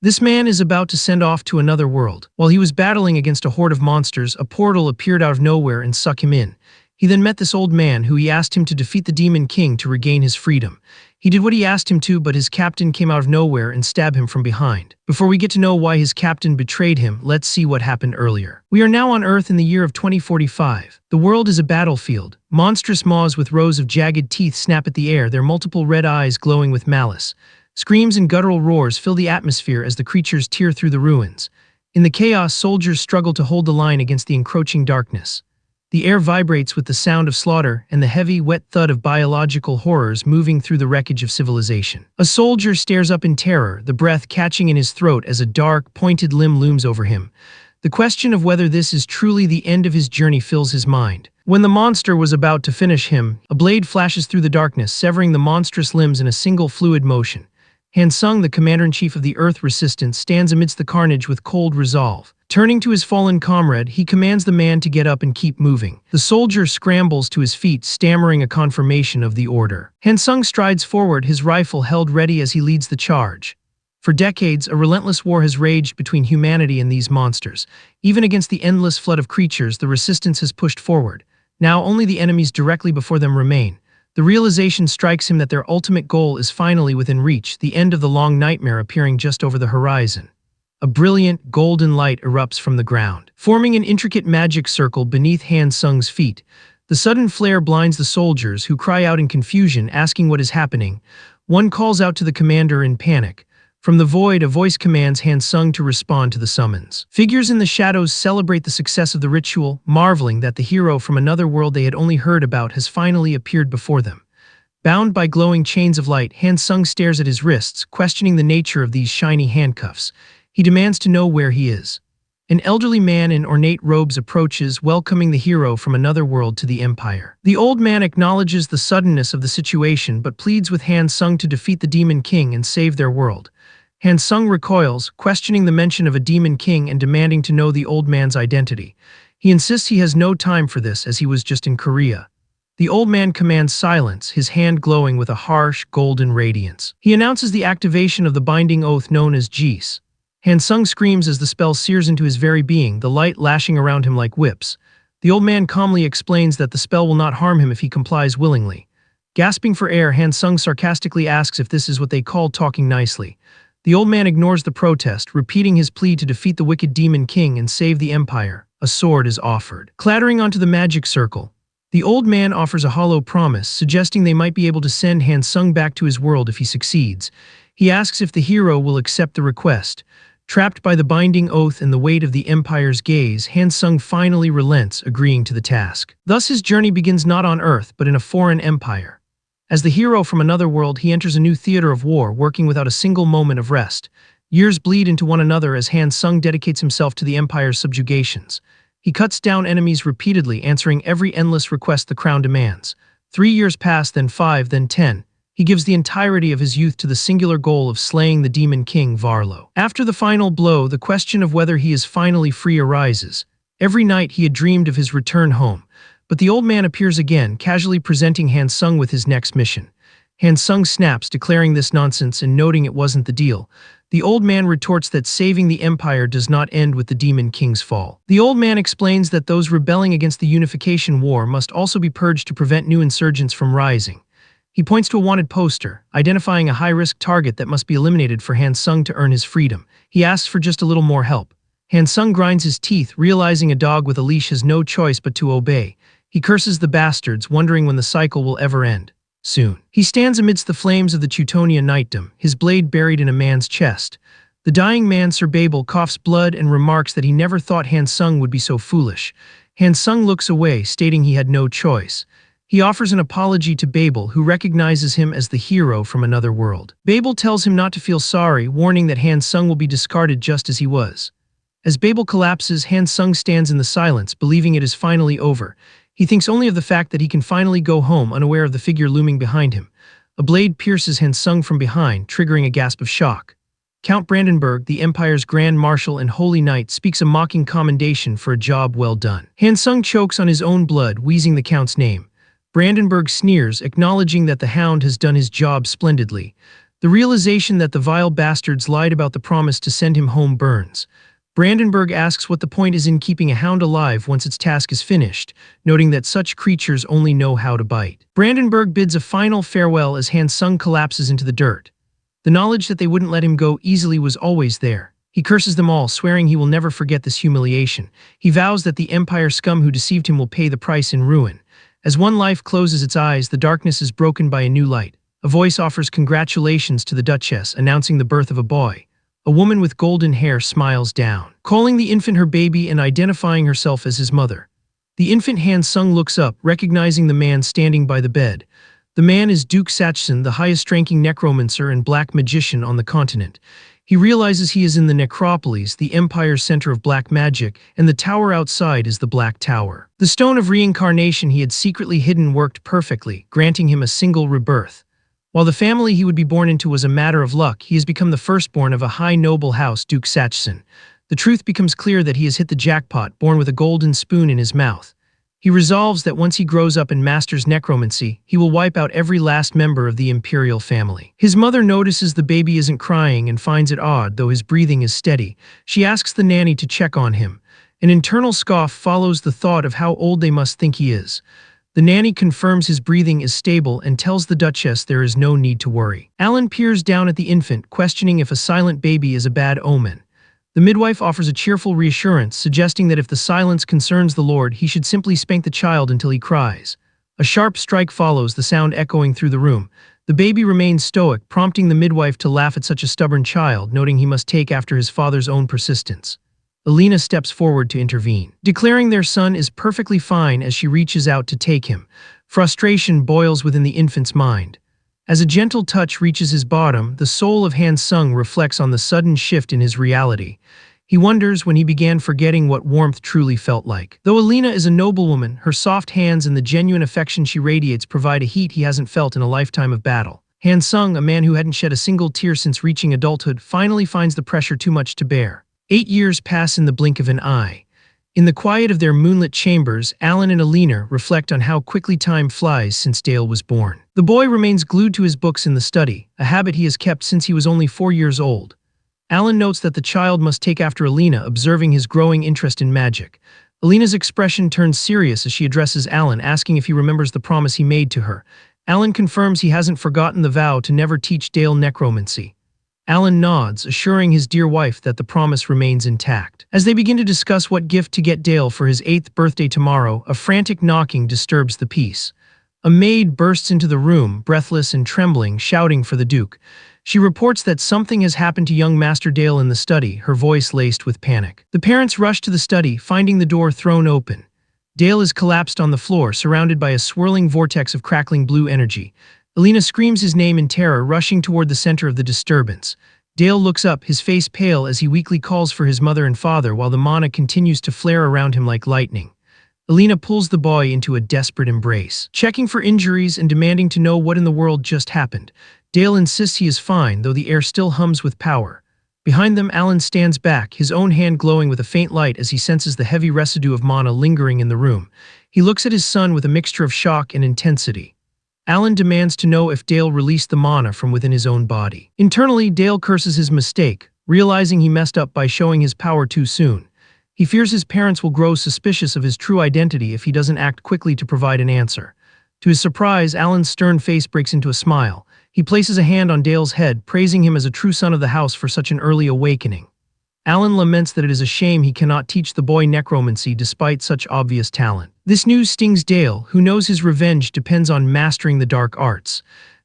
This man is about to send off to another world. While he was battling against a horde of monsters, a portal appeared out of nowhere and sucked him in. He then met this old man who he asked him to defeat the Demon King to regain his freedom. He did what he asked him to, but his captain came out of nowhere and stabbed him from behind. Before we get to know why his captain betrayed him, let's see what happened earlier. We are now on Earth in the year of 2045. The world is a battlefield. Monstrous maws with rows of jagged teeth snap at the air, their multiple red eyes glowing with malice. Screams and guttural roars fill the atmosphere as the creatures tear through the ruins. In the chaos, soldiers struggle to hold the line against the encroaching darkness. The air vibrates with the sound of slaughter and the heavy, wet thud of biological horrors moving through the wreckage of civilization. A soldier stares up in terror, the breath catching in his throat as a dark, pointed limb looms over him. The question of whether this is truly the end of his journey fills his mind. When the monster was about to finish him, a blade flashes through the darkness, severing the monstrous limbs in a single fluid motion. Han Sung, the commander-in-chief of the Earth Resistance, stands amidst the carnage with cold resolve. Turning to his fallen comrade, he commands the man to get up and keep moving. The soldier scrambles to his feet, stammering a confirmation of the order. Han Sung strides forward, his rifle held ready as he leads the charge. For decades, a relentless war has raged between humanity and these monsters. Even against the endless flood of creatures, the resistance has pushed forward. Now only the enemies directly before them remain. The realization strikes him that their ultimate goal is finally within reach, the end of the long nightmare appearing just over the horizon. A brilliant, golden light erupts from the ground, forming an intricate magic circle beneath Han Sung's feet. The sudden flare blinds the soldiers, who cry out in confusion, asking what is happening. One calls out to the commander in panic. From the void, a voice commands Han Sung to respond to the summons. Figures in the shadows celebrate the success of the ritual, marveling that the hero from another world they had only heard about has finally appeared before them. Bound by glowing chains of light, Han Sung stares at his wrists, questioning the nature of these shiny handcuffs. He demands to know where he is. An elderly man in ornate robes approaches, welcoming the hero from another world to the Empire. The old man acknowledges the suddenness of the situation but pleads with Han Sung to defeat the Demon King and save their world. Han Sung recoils, questioning the mention of a Demon King and demanding to know the old man's identity. He insists he has no time for this, as he was just in Korea. The old man commands silence, his hand glowing with a harsh, golden radiance. He announces the activation of the binding oath known as Jis. Han Sung screams as the spell sears into his very being, the light lashing around him like whips. The old man calmly explains that the spell will not harm him if he complies willingly. Gasping for air, Han Sung sarcastically asks if this is what they call talking nicely. The old man ignores the protest, repeating his plea to defeat the wicked Demon King and save the Empire. A sword is offered. Clattering onto the magic circle, the old man offers a hollow promise, suggesting they might be able to send Han Sung back to his world if he succeeds. He asks if the hero will accept the request. Trapped by the binding oath and the weight of the Empire's gaze, Han Sung finally relents, agreeing to the task. Thus his journey begins not on Earth, but in a foreign empire. As the hero from another world, he enters a new theater of war, working without a single moment of rest. Years bleed into one another as Han Sung dedicates himself to the Empire's subjugations. He cuts down enemies repeatedly, answering every endless request the crown demands. 3 years pass, then 5, then 10. He gives the entirety of his youth to the singular goal of slaying the Demon King Varlo. After the final blow, the question of whether he is finally free arises. Every night he had dreamed of his return home, but the old man appears again, casually presenting Han Sung with his next mission. Han Sung snaps, declaring this nonsense and noting it wasn't the deal. The old man retorts that saving the Empire does not end with the Demon King's fall. The old man explains that those rebelling against the Unification War must also be purged to prevent new insurgents from rising. He points to a wanted poster, identifying a high-risk target that must be eliminated for Han Sung to earn his freedom. He asks for just a little more help. Han Sung grinds his teeth, realizing a dog with a leash has no choice but to obey. He curses the bastards, wondering when the cycle will ever end. Soon. He stands amidst the flames of the Teutonia Knightdom, his blade buried in a man's chest. The dying man, Sir Babel, coughs blood and remarks that he never thought Han Sung would be so foolish. Han Sung looks away, stating he had no choice. He offers an apology to Babel, who recognizes him as the hero from another world. Babel tells him not to feel sorry, warning that Han Sung will be discarded just as he was. As Babel collapses, Han Sung stands in the silence, believing it is finally over. He thinks only of the fact that he can finally go home, unaware of the figure looming behind him. A blade pierces Han Sung from behind, triggering a gasp of shock. Count Brandenburg, the Empire's Grand Marshal and Holy Knight, speaks a mocking commendation for a job well done. Han Sung chokes on his own blood, wheezing the Count's name. Brandenburg sneers, acknowledging that the Hound has done his job splendidly. The realization that the vile bastards lied about the promise to send him home burns. Brandenburg asks what the point is in keeping a hound alive once its task is finished, noting that such creatures only know how to bite. Brandenburg bids a final farewell as Han Sung collapses into the dirt. The knowledge that they wouldn't let him go easily was always there. He curses them all, swearing he will never forget this humiliation. He vows that the Empire scum who deceived him will pay the price in ruin. As one life closes its eyes, the darkness is broken by a new light. A voice offers congratulations to the Duchess, announcing the birth of a boy. A woman with golden hair smiles down, calling the infant her baby and identifying herself as his mother. The infant Han Sung looks up, recognizing the man standing by the bed. The man is Duke Sachsen, the highest-ranking necromancer and black magician on the continent. He realizes he is in the necropolis, the Empire's center of black magic, and the tower outside is the Black Tower. The stone of reincarnation he had secretly hidden worked perfectly, granting him a single rebirth. While the family he would be born into was a matter of luck, he has become the firstborn of a high noble house, Duke Sachsen. The truth becomes clear that he has hit the jackpot, born with a golden spoon in his mouth. He resolves that once he grows up and masters necromancy, he will wipe out every last member of the imperial family. His mother notices the baby isn't crying and finds it odd, though his breathing is steady. She asks the nanny to check on him. An internal scoff follows the thought of how old they must think he is. The nanny confirms his breathing is stable and tells the Duchess there is no need to worry. Alan peers down at the infant, questioning if a silent baby is a bad omen. The midwife offers a cheerful reassurance, suggesting that if the silence concerns the Lord, he should simply spank the child until he cries. A sharp strike follows, the sound echoing through the room. The baby remains stoic, prompting the midwife to laugh at such a stubborn child, noting he must take after his father's own persistence. Alina steps forward to intervene, declaring their son is perfectly fine as she reaches out to take him. Frustration boils within the infant's mind. As a gentle touch reaches his bottom, the soul of Han Sung reflects on the sudden shift in his reality. He wonders when he began forgetting what warmth truly felt like. Though Alina is a noblewoman, her soft hands and the genuine affection she radiates provide a heat he hasn't felt in a lifetime of battle. Han Sung, a man who hadn't shed a single tear since reaching adulthood, finally finds the pressure too much to bear. 8 years pass in the blink of an eye. In the quiet of their moonlit chambers, Alan and Alina reflect on how quickly time flies since Dale was born. The boy remains glued to his books in the study, a habit he has kept since he was only 4 years old. Alan notes that the child must take after Alina, observing his growing interest in magic. Alina's expression turns serious as she addresses Alan, asking if he remembers the promise he made to her. Alan confirms he hasn't forgotten the vow to never teach Dale necromancy. Alan nods, assuring his dear wife that the promise remains intact. As they begin to discuss what gift to get Dale for his 8th birthday tomorrow, a frantic knocking disturbs the peace. A maid bursts into the room, breathless and trembling, shouting for the Duke. She reports that something has happened to young Master Dale in the study, her voice laced with panic. The parents rush to the study, finding the door thrown open. Dale is collapsed on the floor, surrounded by a swirling vortex of crackling blue energy. Alina screams his name in terror, rushing toward the center of the disturbance. Dale looks up, his face pale as he weakly calls for his mother and father while the mana continues to flare around him like lightning. Alina pulls the boy into a desperate embrace, checking for injuries and demanding to know what in the world just happened. Dale insists he is fine, though the air still hums with power. Behind them, Alan stands back, his own hand glowing with a faint light as he senses the heavy residue of mana lingering in the room. He looks at his son with a mixture of shock and intensity. Alan demands to know if Dale released the mana from within his own body. Internally, Dale curses his mistake, realizing he messed up by showing his power too soon. He fears his parents will grow suspicious of his true identity if he doesn't act quickly to provide an answer. To his surprise, Alan's stern face breaks into a smile. He places a hand on Dale's head, praising him as a true son of the house for such an early awakening. Alan laments that it is a shame he cannot teach the boy necromancy despite such obvious talent. This news stings Dale, who knows his revenge depends on mastering the dark arts.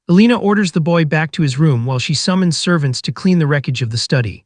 Alina orders the boy back to his room while she summons servants to clean the wreckage of the study.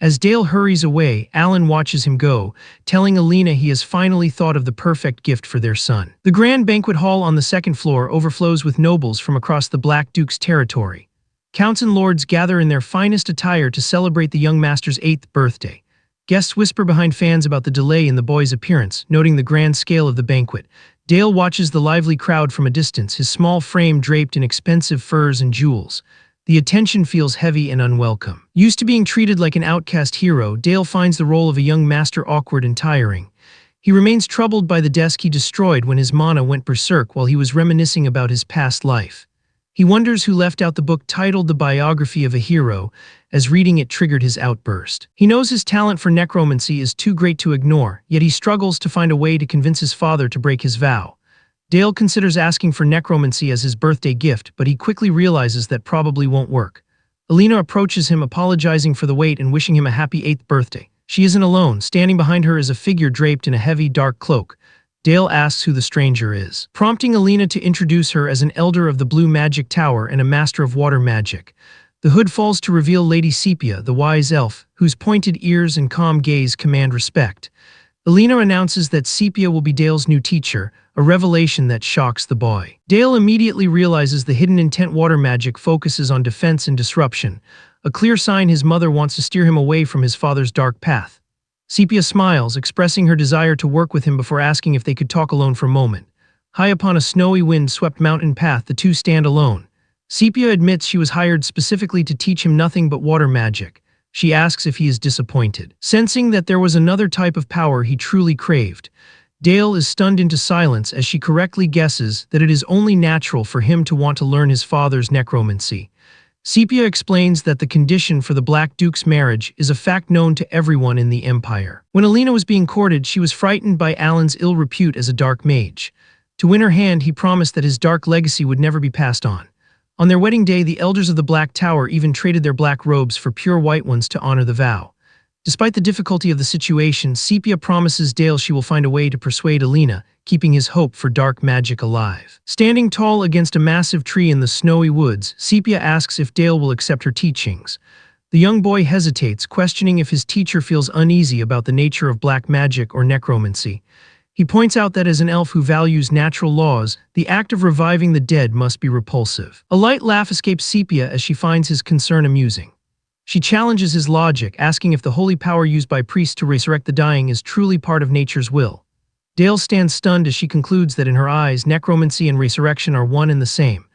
As Dale hurries away, Alan watches him go, telling Alina he has finally thought of the perfect gift for their son. The grand banquet hall on the second floor overflows with nobles from across the Black Duke's territory. Counts and lords gather in their finest attire to celebrate the young master's 8th birthday. Guests whisper behind fans about the delay in the boy's appearance, noting the grand scale of the banquet. Dale watches the lively crowd from a distance, his small frame draped in expensive furs and jewels. The attention feels heavy and unwelcome. Used to being treated like an outcast hero, Dale finds the role of a young master awkward and tiring. He remains troubled by the desk he destroyed when his mana went berserk while he was reminiscing about his past life. He wonders who left out the book titled The Biography of a Hero, as reading it triggered his outburst. He knows his talent for necromancy is too great to ignore, yet he struggles to find a way to convince his father to break his vow. Dale considers asking for necromancy as his birthday gift, but he quickly realizes that probably won't work. Alina approaches him, apologizing for the wait and wishing him a happy 8th birthday. She isn't alone. Standing behind her is a figure draped in a heavy, dark cloak. Dale asks who the stranger is, prompting Alina to introduce her as an elder of the Blue Magic Tower and a master of water magic. The hood falls to reveal Lady Sepia, the wise elf, whose pointed ears and calm gaze command respect. Alina announces that Sepia will be Dale's new teacher, a revelation that shocks the boy. Dale immediately realizes the hidden intent water magic focuses on defense and disruption, a clear sign his mother wants to steer him away from his father's dark path. Sepia smiles, expressing her desire to work with him before asking if they could talk alone for a moment. High upon a snowy wind-swept mountain path, the two stand alone. Sepia admits she was hired specifically to teach him nothing but water magic. She asks if he is disappointed, sensing that there was another type of power he truly craved. Dale is stunned into silence as she correctly guesses that it is only natural for him to want to learn his father's necromancy. Sepia explains that the condition for the Black Duke's marriage is a fact known to everyone in the Empire. When Alina was being courted, she was frightened by Alan's ill repute as a dark mage. To win her hand, he promised that his dark legacy would never be passed on. On their wedding day, the elders of the Black Tower even traded their black robes for pure white ones to honor the vow. Despite the difficulty of the situation, Sepia promises Dale she will find a way to persuade Alina, keeping his hope for dark magic alive. Standing tall against a massive tree in the snowy woods, Sepia asks if Dale will accept her teachings. The young boy hesitates, questioning if his teacher feels uneasy about the nature of black magic or necromancy. He points out that as an elf who values natural laws, the act of reviving the dead must be repulsive. A light laugh escapes Sepia as she finds his concern amusing. She challenges his logic, asking if the holy power used by priests to resurrect the dying is truly part of nature's will. Dale stands stunned as she concludes that in her eyes, necromancy and resurrection are one and the same.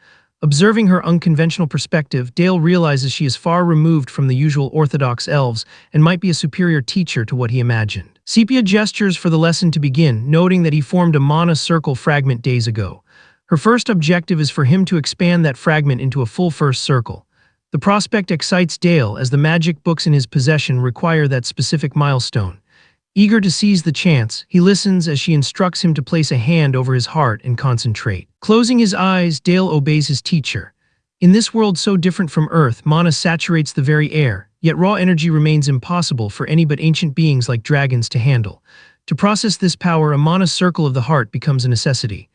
Observing her unconventional perspective, Dale realizes she is far removed from the usual orthodox elves and might be a superior teacher to what he imagined. Sepia gestures for the lesson to begin, noting that he formed a mana circle fragment days ago. Her first objective is for him to expand that fragment into a full first circle. The prospect excites Dale as the magic books in his possession require that specific milestone. Eager to seize the chance, he listens as she instructs him to place a hand over his heart and concentrate. Closing his eyes, Dale obeys his teacher. In this world so different from Earth, mana saturates the very air, yet raw energy remains impossible for any but ancient beings like dragons to handle. To process this power, a mana circle of the heart becomes a necessity.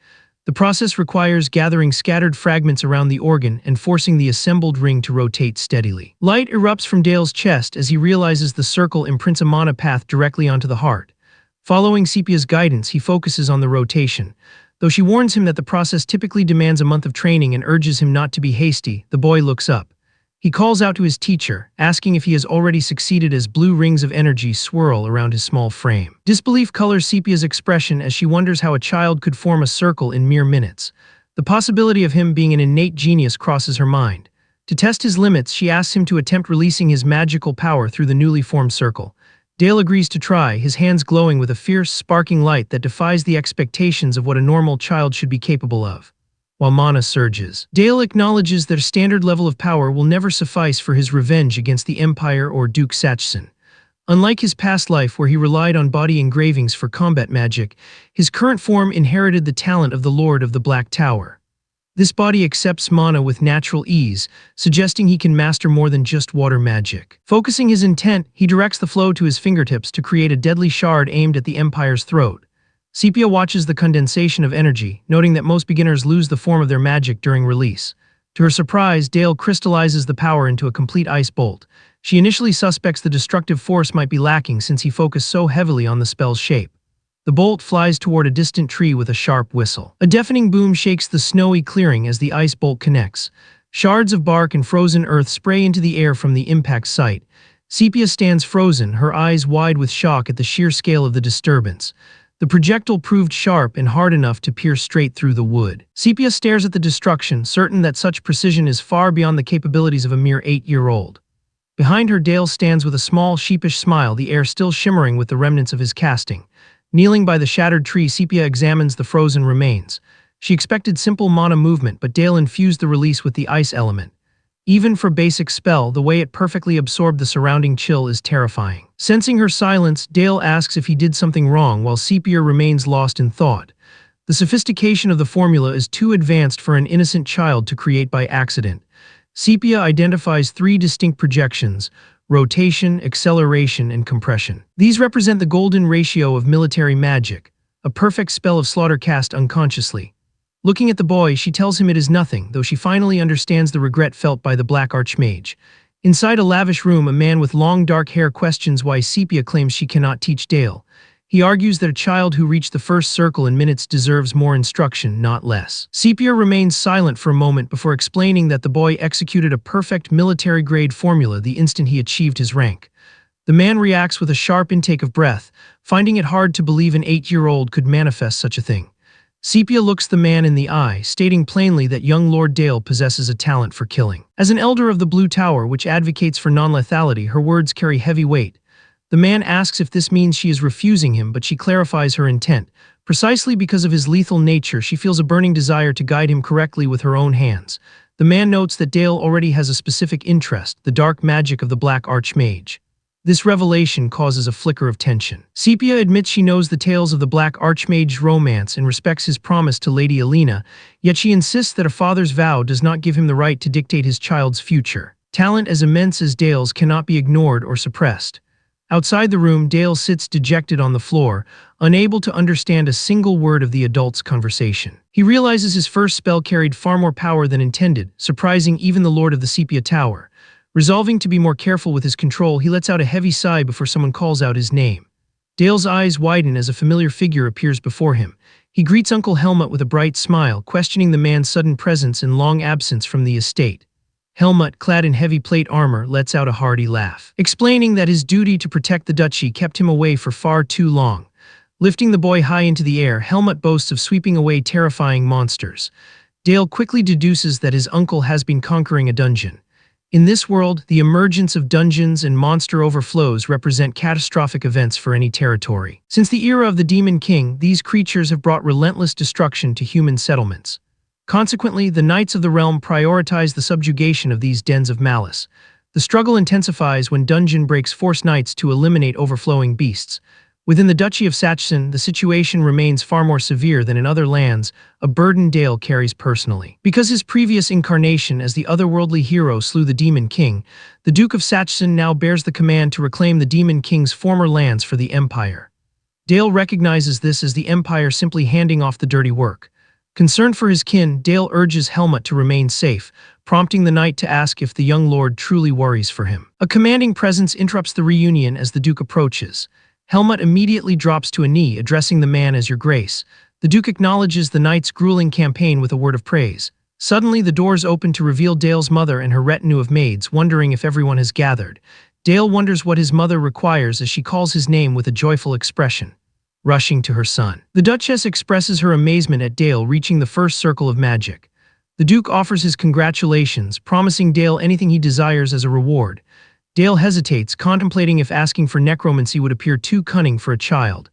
The process requires gathering scattered fragments around the organ and forcing the assembled ring to rotate steadily. Light erupts from Dale's chest as he realizes the circle imprints a mana path directly onto the heart. Following Sepia's guidance, he focuses on the rotation. Though she warns him that the process typically demands a month of training and urges him not to be hasty, the boy looks up. He calls out to his teacher, asking if he has already succeeded as blue rings of energy swirl around his small frame. Disbelief colors Sepia's expression as she wonders how a child could form a circle in mere minutes. The possibility of him being an innate genius crosses her mind. To test his limits, she asks him to attempt releasing his magical power through the newly formed circle. Dale agrees to try, his hands glowing with a fierce, sparking light that defies the expectations of what a normal child should be capable of. While mana surges, Dale acknowledges that a standard level of power will never suffice for his revenge against the Empire or Duke Satchson. Unlike his past life where he relied on body engravings for combat magic, his current form inherited the talent of the Lord of the Black Tower. This body accepts mana with natural ease, suggesting he can master more than just water magic. Focusing his intent, he directs the flow to his fingertips to create a deadly shard aimed at the Empire's throat. Sepia watches the condensation of energy, noting that most beginners lose the form of their magic during release. To her surprise, Dale crystallizes the power into a complete ice bolt. She initially suspects the destructive force might be lacking since he focused so heavily on the spell's shape. The bolt flies toward a distant tree with a sharp whistle. A deafening boom shakes the snowy clearing as the ice bolt connects. Shards of bark and frozen earth spray into the air from the impact site. Sepia stands frozen, her eyes wide with shock at the sheer scale of the disturbance. The projectile proved sharp and hard enough to pierce straight through the wood. Sepia stares at the destruction, certain that such precision is far beyond the capabilities of a mere 8-year-old. Behind her, Dale stands with a small, sheepish smile, the air still shimmering with the remnants of his casting. Kneeling by the shattered tree, Sepia examines the frozen remains. She expected simple mana movement, but Dale infused the release with the ice element. Even for basic spell, the way it perfectly absorbed the surrounding chill is terrifying. Sensing her silence, Dale asks if he did something wrong while Sepia remains lost in thought. The sophistication of the formula is too advanced for an innocent child to create by accident. Sepia identifies three distinct projections: rotation, acceleration, and compression. These represent the golden ratio of military magic, a perfect spell of slaughter cast unconsciously. Looking at the boy, she tells him it is nothing, though she finally understands the regret felt by the Black Archmage. Inside a lavish room, a man with long dark hair questions why Sepia claims she cannot teach Dale. He argues that a child who reached the first circle in minutes deserves more instruction, not less. Sepia remains silent for a moment before explaining that the boy executed a perfect military-grade formula the instant he achieved his rank. The man reacts with a sharp intake of breath, finding it hard to believe an 8-year-old could manifest such a thing. Sepia looks the man in the eye, stating plainly that young Lord Dale possesses a talent for killing. As an elder of the Blue Tower, which advocates for non-lethality, her words carry heavy weight. The man asks if this means she is refusing him, but she clarifies her intent. Precisely because of his lethal nature, she feels a burning desire to guide him correctly with her own hands. The man notes that Dale already has a specific interest, the dark magic of the Black Archmage. This revelation causes a flicker of tension. Sepia admits she knows the tales of the Black Archmage's romance and respects his promise to Lady Alina, yet she insists that a father's vow does not give him the right to dictate his child's future. Talent as immense as Dale's cannot be ignored or suppressed. Outside the room, Dale sits dejected on the floor, unable to understand a single word of the adult's conversation. He realizes his first spell carried far more power than intended, surprising even the Lord of the Sepia Tower. Resolving to be more careful with his control, he lets out a heavy sigh before someone calls out his name. Dale's eyes widen as a familiar figure appears before him. He greets Uncle Helmut with a bright smile, questioning the man's sudden presence and long absence from the estate. Helmut, clad in heavy plate armor, lets out a hearty laugh, explaining that his duty to protect the duchy kept him away for far too long. Lifting the boy high into the air, Helmut boasts of sweeping away terrifying monsters. Dale quickly deduces that his uncle has been conquering a dungeon. In this world, the emergence of dungeons and monster overflows represent catastrophic events for any territory. Since the era of the Demon King, these creatures have brought relentless destruction to human settlements. Consequently, the Knights of the Realm prioritize the subjugation of these dens of malice. The struggle intensifies when Dungeon breaks force knights to eliminate overflowing beasts. Within the Duchy of Sachsen, the situation remains far more severe than in other lands, a burden Dale carries personally. Because his previous incarnation as the otherworldly hero slew the Demon King, the Duke of Sachsen now bears the command to reclaim the Demon King's former lands for the Empire. Dale recognizes this as the Empire simply handing off the dirty work. Concerned for his kin, Dale urges Helmut to remain safe, prompting the knight to ask if the young lord truly worries for him. A commanding presence interrupts the reunion as the Duke approaches. Helmut immediately drops to a knee, addressing the man as Your Grace. The Duke acknowledges the knight's grueling campaign with a word of praise. Suddenly, the doors open to reveal Dale's mother and her retinue of maids, wondering if everyone has gathered. Dale wonders what his mother requires as she calls his name with a joyful expression, rushing to her son. The Duchess expresses her amazement at Dale reaching the first circle of magic. The Duke offers his congratulations, promising Dale anything he desires as a reward. Dale hesitates, contemplating if asking for necromancy would appear too cunning for a child.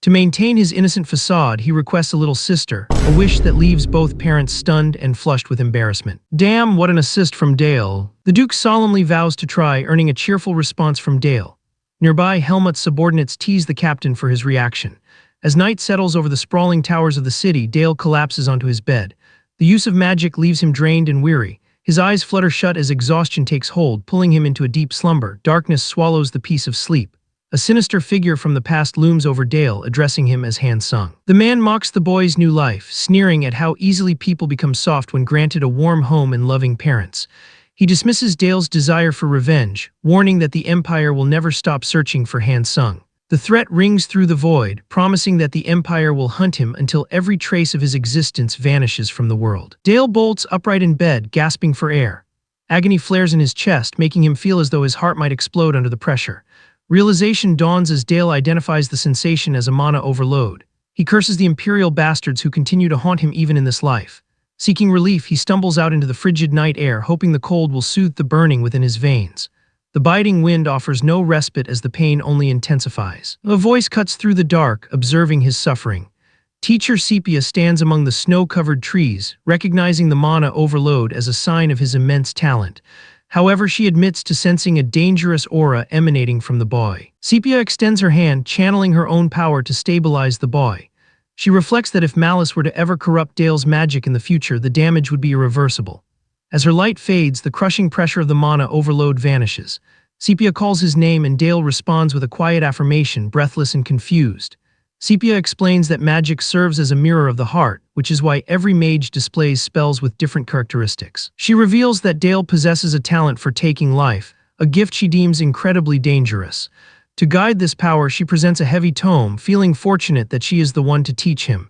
To maintain his innocent facade, he requests a little sister, a wish that leaves both parents stunned and flushed with embarrassment. Damn, what an assist from Dale. The Duke solemnly vows to try, earning a cheerful response from Dale. Nearby, Helmut's subordinates tease the captain for his reaction. As night settles over the sprawling towers of the city, Dale collapses onto his bed. The use of magic leaves him drained and weary. His eyes flutter shut as exhaustion takes hold, pulling him into a deep slumber. Darkness swallows the peace of sleep. A sinister figure from the past looms over Dale, addressing him as Han Sung. The man mocks the boy's new life, sneering at how easily people become soft when granted a warm home and loving parents. He dismisses Dale's desire for revenge, warning that the Empire will never stop searching for Han Sung. The threat rings through the void, promising that the Empire will hunt him until every trace of his existence vanishes from the world. Dale bolts upright in bed, gasping for air. Agony flares in his chest, making him feel as though his heart might explode under the pressure. Realization dawns as Dale identifies the sensation as a mana overload. He curses the Imperial bastards who continue to haunt him even in this life. Seeking relief, he stumbles out into the frigid night air, hoping the cold will soothe the burning within his veins. The biting wind offers no respite as the pain only intensifies. A voice cuts through the dark, observing his suffering. Teacher Sepia stands among the snow-covered trees, recognizing the mana overload as a sign of his immense talent. However, she admits to sensing a dangerous aura emanating from the boy. Sepia extends her hand, channeling her own power to stabilize the boy. She reflects that if malice were to ever corrupt Dale's magic in the future, the damage would be irreversible. As her light fades, the crushing pressure of the mana overload vanishes. Sepia calls his name and Dale responds with a quiet affirmation, breathless and confused. Sepia explains that magic serves as a mirror of the heart, which is why every mage displays spells with different characteristics. She reveals that Dale possesses a talent for taking life, a gift she deems incredibly dangerous. To guide this power, she presents a heavy tome, feeling fortunate that she is the one to teach him.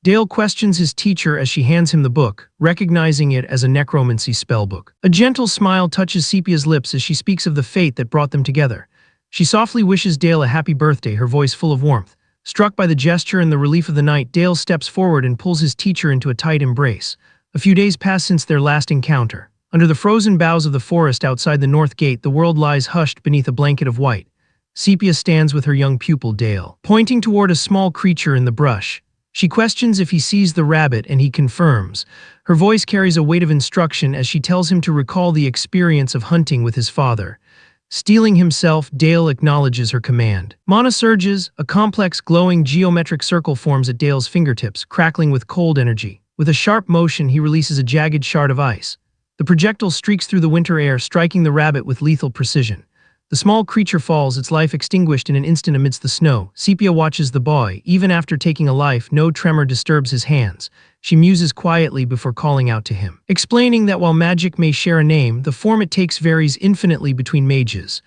Dale questions his teacher as she hands him the book, recognizing it as a necromancy spellbook. A gentle smile touches Sepia's lips as she speaks of the fate that brought them together. She softly wishes Dale a happy birthday, her voice full of warmth. Struck by the gesture and the relief of the night, Dale steps forward and pulls his teacher into a tight embrace. A few days pass since their last encounter. Under the frozen boughs of the forest outside the north gate, the world lies hushed beneath a blanket of white. Sepia stands with her young pupil Dale, pointing toward a small creature in the brush. She questions if he sees the rabbit, and he confirms. Her voice carries a weight of instruction as she tells him to recall the experience of hunting with his father. Steeling himself, Dale acknowledges her command. Mana surges, a complex glowing geometric circle forms at Dale's fingertips, crackling with cold energy. With a sharp motion, he releases a jagged shard of ice. The projectile streaks through the winter air, striking the rabbit with lethal precision. The small creature falls, its life extinguished in an instant amidst the snow. Sepia watches the boy. Even after taking a life, no tremor disturbs his hands. She muses quietly before calling out to him, explaining that while magic may share a name, the form it takes varies infinitely between mages.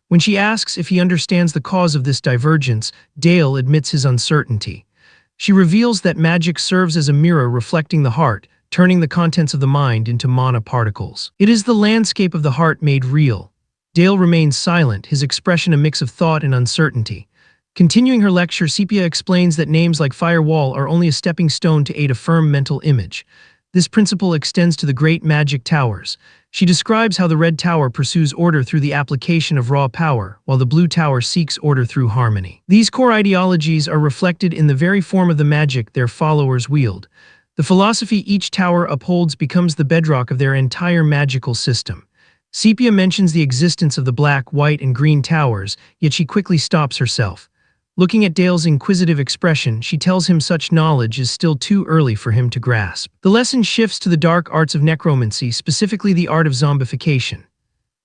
When she asks if he understands the cause of this divergence, Dale admits his uncertainty. She reveals that magic serves as a mirror reflecting the heart, turning the contents of the mind into mana particles. It is the landscape of the heart made real. Dale remains silent, his expression a mix of thought and uncertainty. Continuing her lecture, Sepia explains that names like Firewall are only a stepping stone to aid a firm mental image. This principle extends to the great magic towers. She describes how the red tower pursues order through the application of raw power, while the blue tower seeks order through harmony. These core ideologies are reflected in the very form of the magic their followers wield. The philosophy each tower upholds becomes the bedrock of their entire magical system. Sepia mentions the existence of the black, white, and green towers, yet she quickly stops herself. Looking at Dale's inquisitive expression, she tells him such knowledge is still too early for him to grasp. The lesson shifts to the dark arts of necromancy, specifically the art of zombification.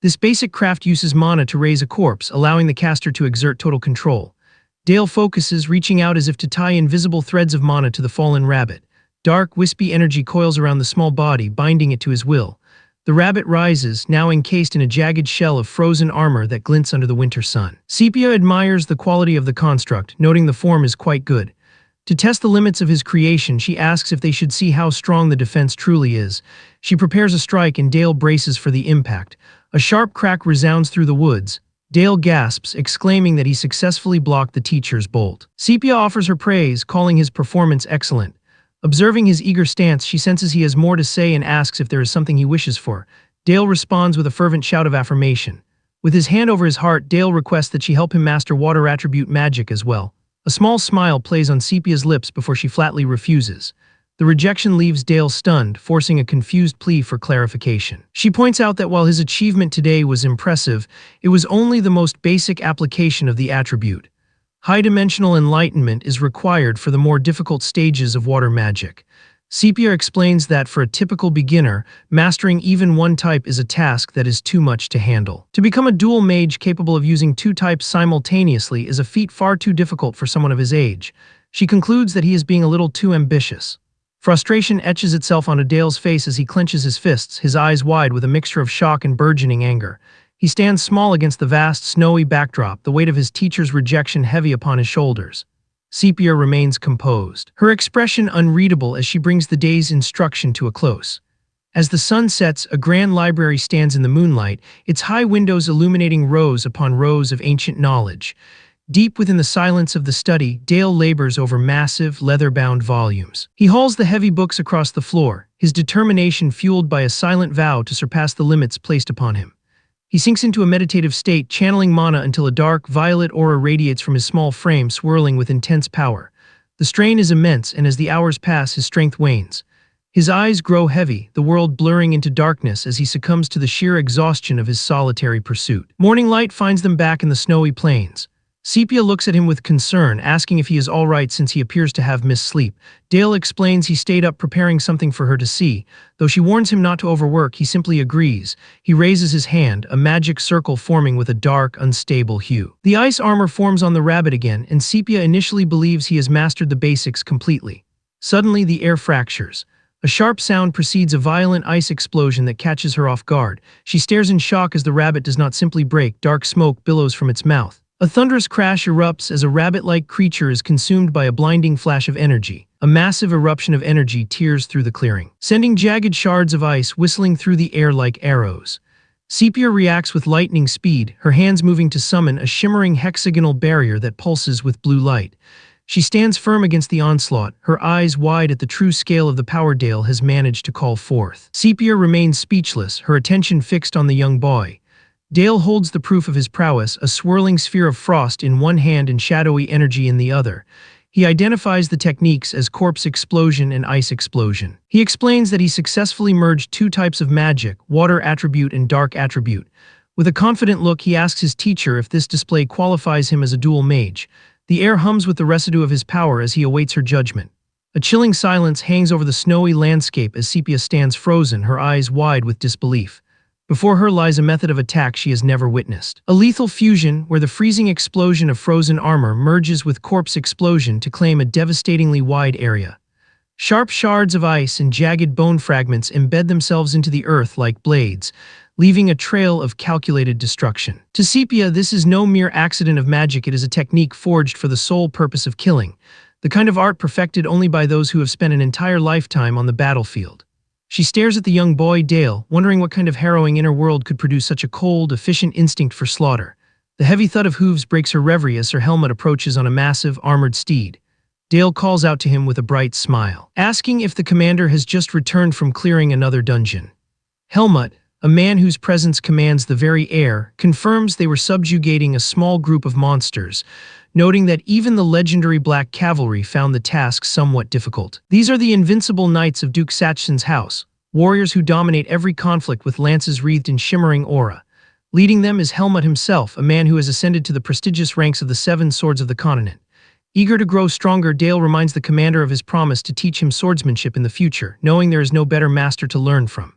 This basic craft uses mana to raise a corpse, allowing the caster to exert total control. Dale focuses, reaching out as if to tie invisible threads of mana to the fallen rabbit. Dark, wispy energy coils around the small body, binding it to his will. The rabbit rises, now encased in a jagged shell of frozen armor that glints under the winter sun. Sepia admires the quality of the construct, noting the form is quite good. To test the limits of his creation, she asks if they should see how strong the defense truly is. She prepares a strike and Dale braces for the impact. A sharp crack resounds through the woods. Dale gasps, exclaiming that he successfully blocked the teacher's bolt. Sepia offers her praise, calling his performance excellent. Observing his eager stance, she senses he has more to say and asks if there is something he wishes for. Dale responds with a fervent shout of affirmation. With his hand over his heart, Dale requests that she help him master water attribute magic as well. A small smile plays on Sepia's lips before she flatly refuses. The rejection leaves Dale stunned, forcing a confused plea for clarification. She points out that while his achievement today was impressive, it was only the most basic application of the attribute. High-dimensional enlightenment is required for the more difficult stages of water magic. Sepia explains that for a typical beginner, mastering even one type is a task that is too much to handle. To become a dual mage capable of using two types simultaneously is a feat far too difficult for someone of his age. She concludes that he is being a little too ambitious. Frustration etches itself onto Dale's face as he clenches his fists, his eyes wide with a mixture of shock and burgeoning anger. He stands small against the vast, snowy backdrop, the weight of his teacher's rejection heavy upon his shoulders. Sepia remains composed, her expression unreadable as she brings the day's instruction to a close. As the sun sets, a grand library stands in the moonlight, its high windows illuminating rows upon rows of ancient knowledge. Deep within the silence of the study, Dale labors over massive, leather-bound volumes. He hauls the heavy books across the floor, his determination fueled by a silent vow to surpass the limits placed upon him. He sinks into a meditative state, channeling mana until a dark, violet aura radiates from his small frame, swirling with intense power. The strain is immense, and as the hours pass, his strength wanes. His eyes grow heavy, the world blurring into darkness as he succumbs to the sheer exhaustion of his solitary pursuit. Morning light finds them back in the snowy plains. Sepia looks at him with concern, asking if he is all right since he appears to have missed sleep. Dale explains he stayed up preparing something for her to see. Though she warns him not to overwork, he simply agrees. He raises his hand, a magic circle forming with a dark, unstable hue. The ice armor forms on the rabbit again, and Sepia initially believes he has mastered the basics completely. Suddenly, the air fractures. A sharp sound precedes a violent ice explosion that catches her off guard. She stares in shock as the rabbit does not simply break, dark smoke billows from its mouth. A thunderous crash erupts as a rabbit-like creature is consumed by a blinding flash of energy. A massive eruption of energy tears through the clearing, sending jagged shards of ice whistling through the air like arrows. Sepia reacts with lightning speed, her hands moving to summon a shimmering hexagonal barrier that pulses with blue light. She stands firm against the onslaught, her eyes wide at the true scale of the power Dale has managed to call forth. Sepia remains speechless, her attention fixed on the young boy. Dale holds the proof of his prowess, a swirling sphere of frost in one hand and shadowy energy in the other. He identifies the techniques as corpse explosion and ice explosion. He explains that he successfully merged two types of magic, water attribute and dark attribute. With a confident look, he asks his teacher if this display qualifies him as a dual mage. The air hums with the residue of his power as he awaits her judgment. A chilling silence hangs over the snowy landscape as Sepia stands frozen, her eyes wide with disbelief. Before her lies a method of attack she has never witnessed. A lethal fusion where the freezing explosion of frozen armor merges with corpse explosion to claim a devastatingly wide area. Sharp shards of ice and jagged bone fragments embed themselves into the earth like blades, leaving a trail of calculated destruction. To Sepia, this is no mere accident of magic, it is a technique forged for the sole purpose of killing, the kind of art perfected only by those who have spent an entire lifetime on the battlefield. She stares at the young boy, Dale, wondering what kind of harrowing inner world could produce such a cold, efficient instinct for slaughter. The heavy thud of hooves breaks her reverie as her helmet approaches on a massive, armored steed. Dale calls out to him with a bright smile, asking if the commander has just returned from clearing another dungeon. Helmut, a man whose presence commands the very air, confirms they were subjugating a small group of monsters, noting that even the legendary Black Cavalry found the task somewhat difficult. These are the invincible knights of Duke Sachsen's house, warriors who dominate every conflict with lances wreathed in shimmering aura. Leading them is Helmut himself, a man who has ascended to the prestigious ranks of the Seven Swords of the continent. Eager to grow stronger, Dale reminds the commander of his promise to teach him swordsmanship in the future, knowing there is no better master to learn from.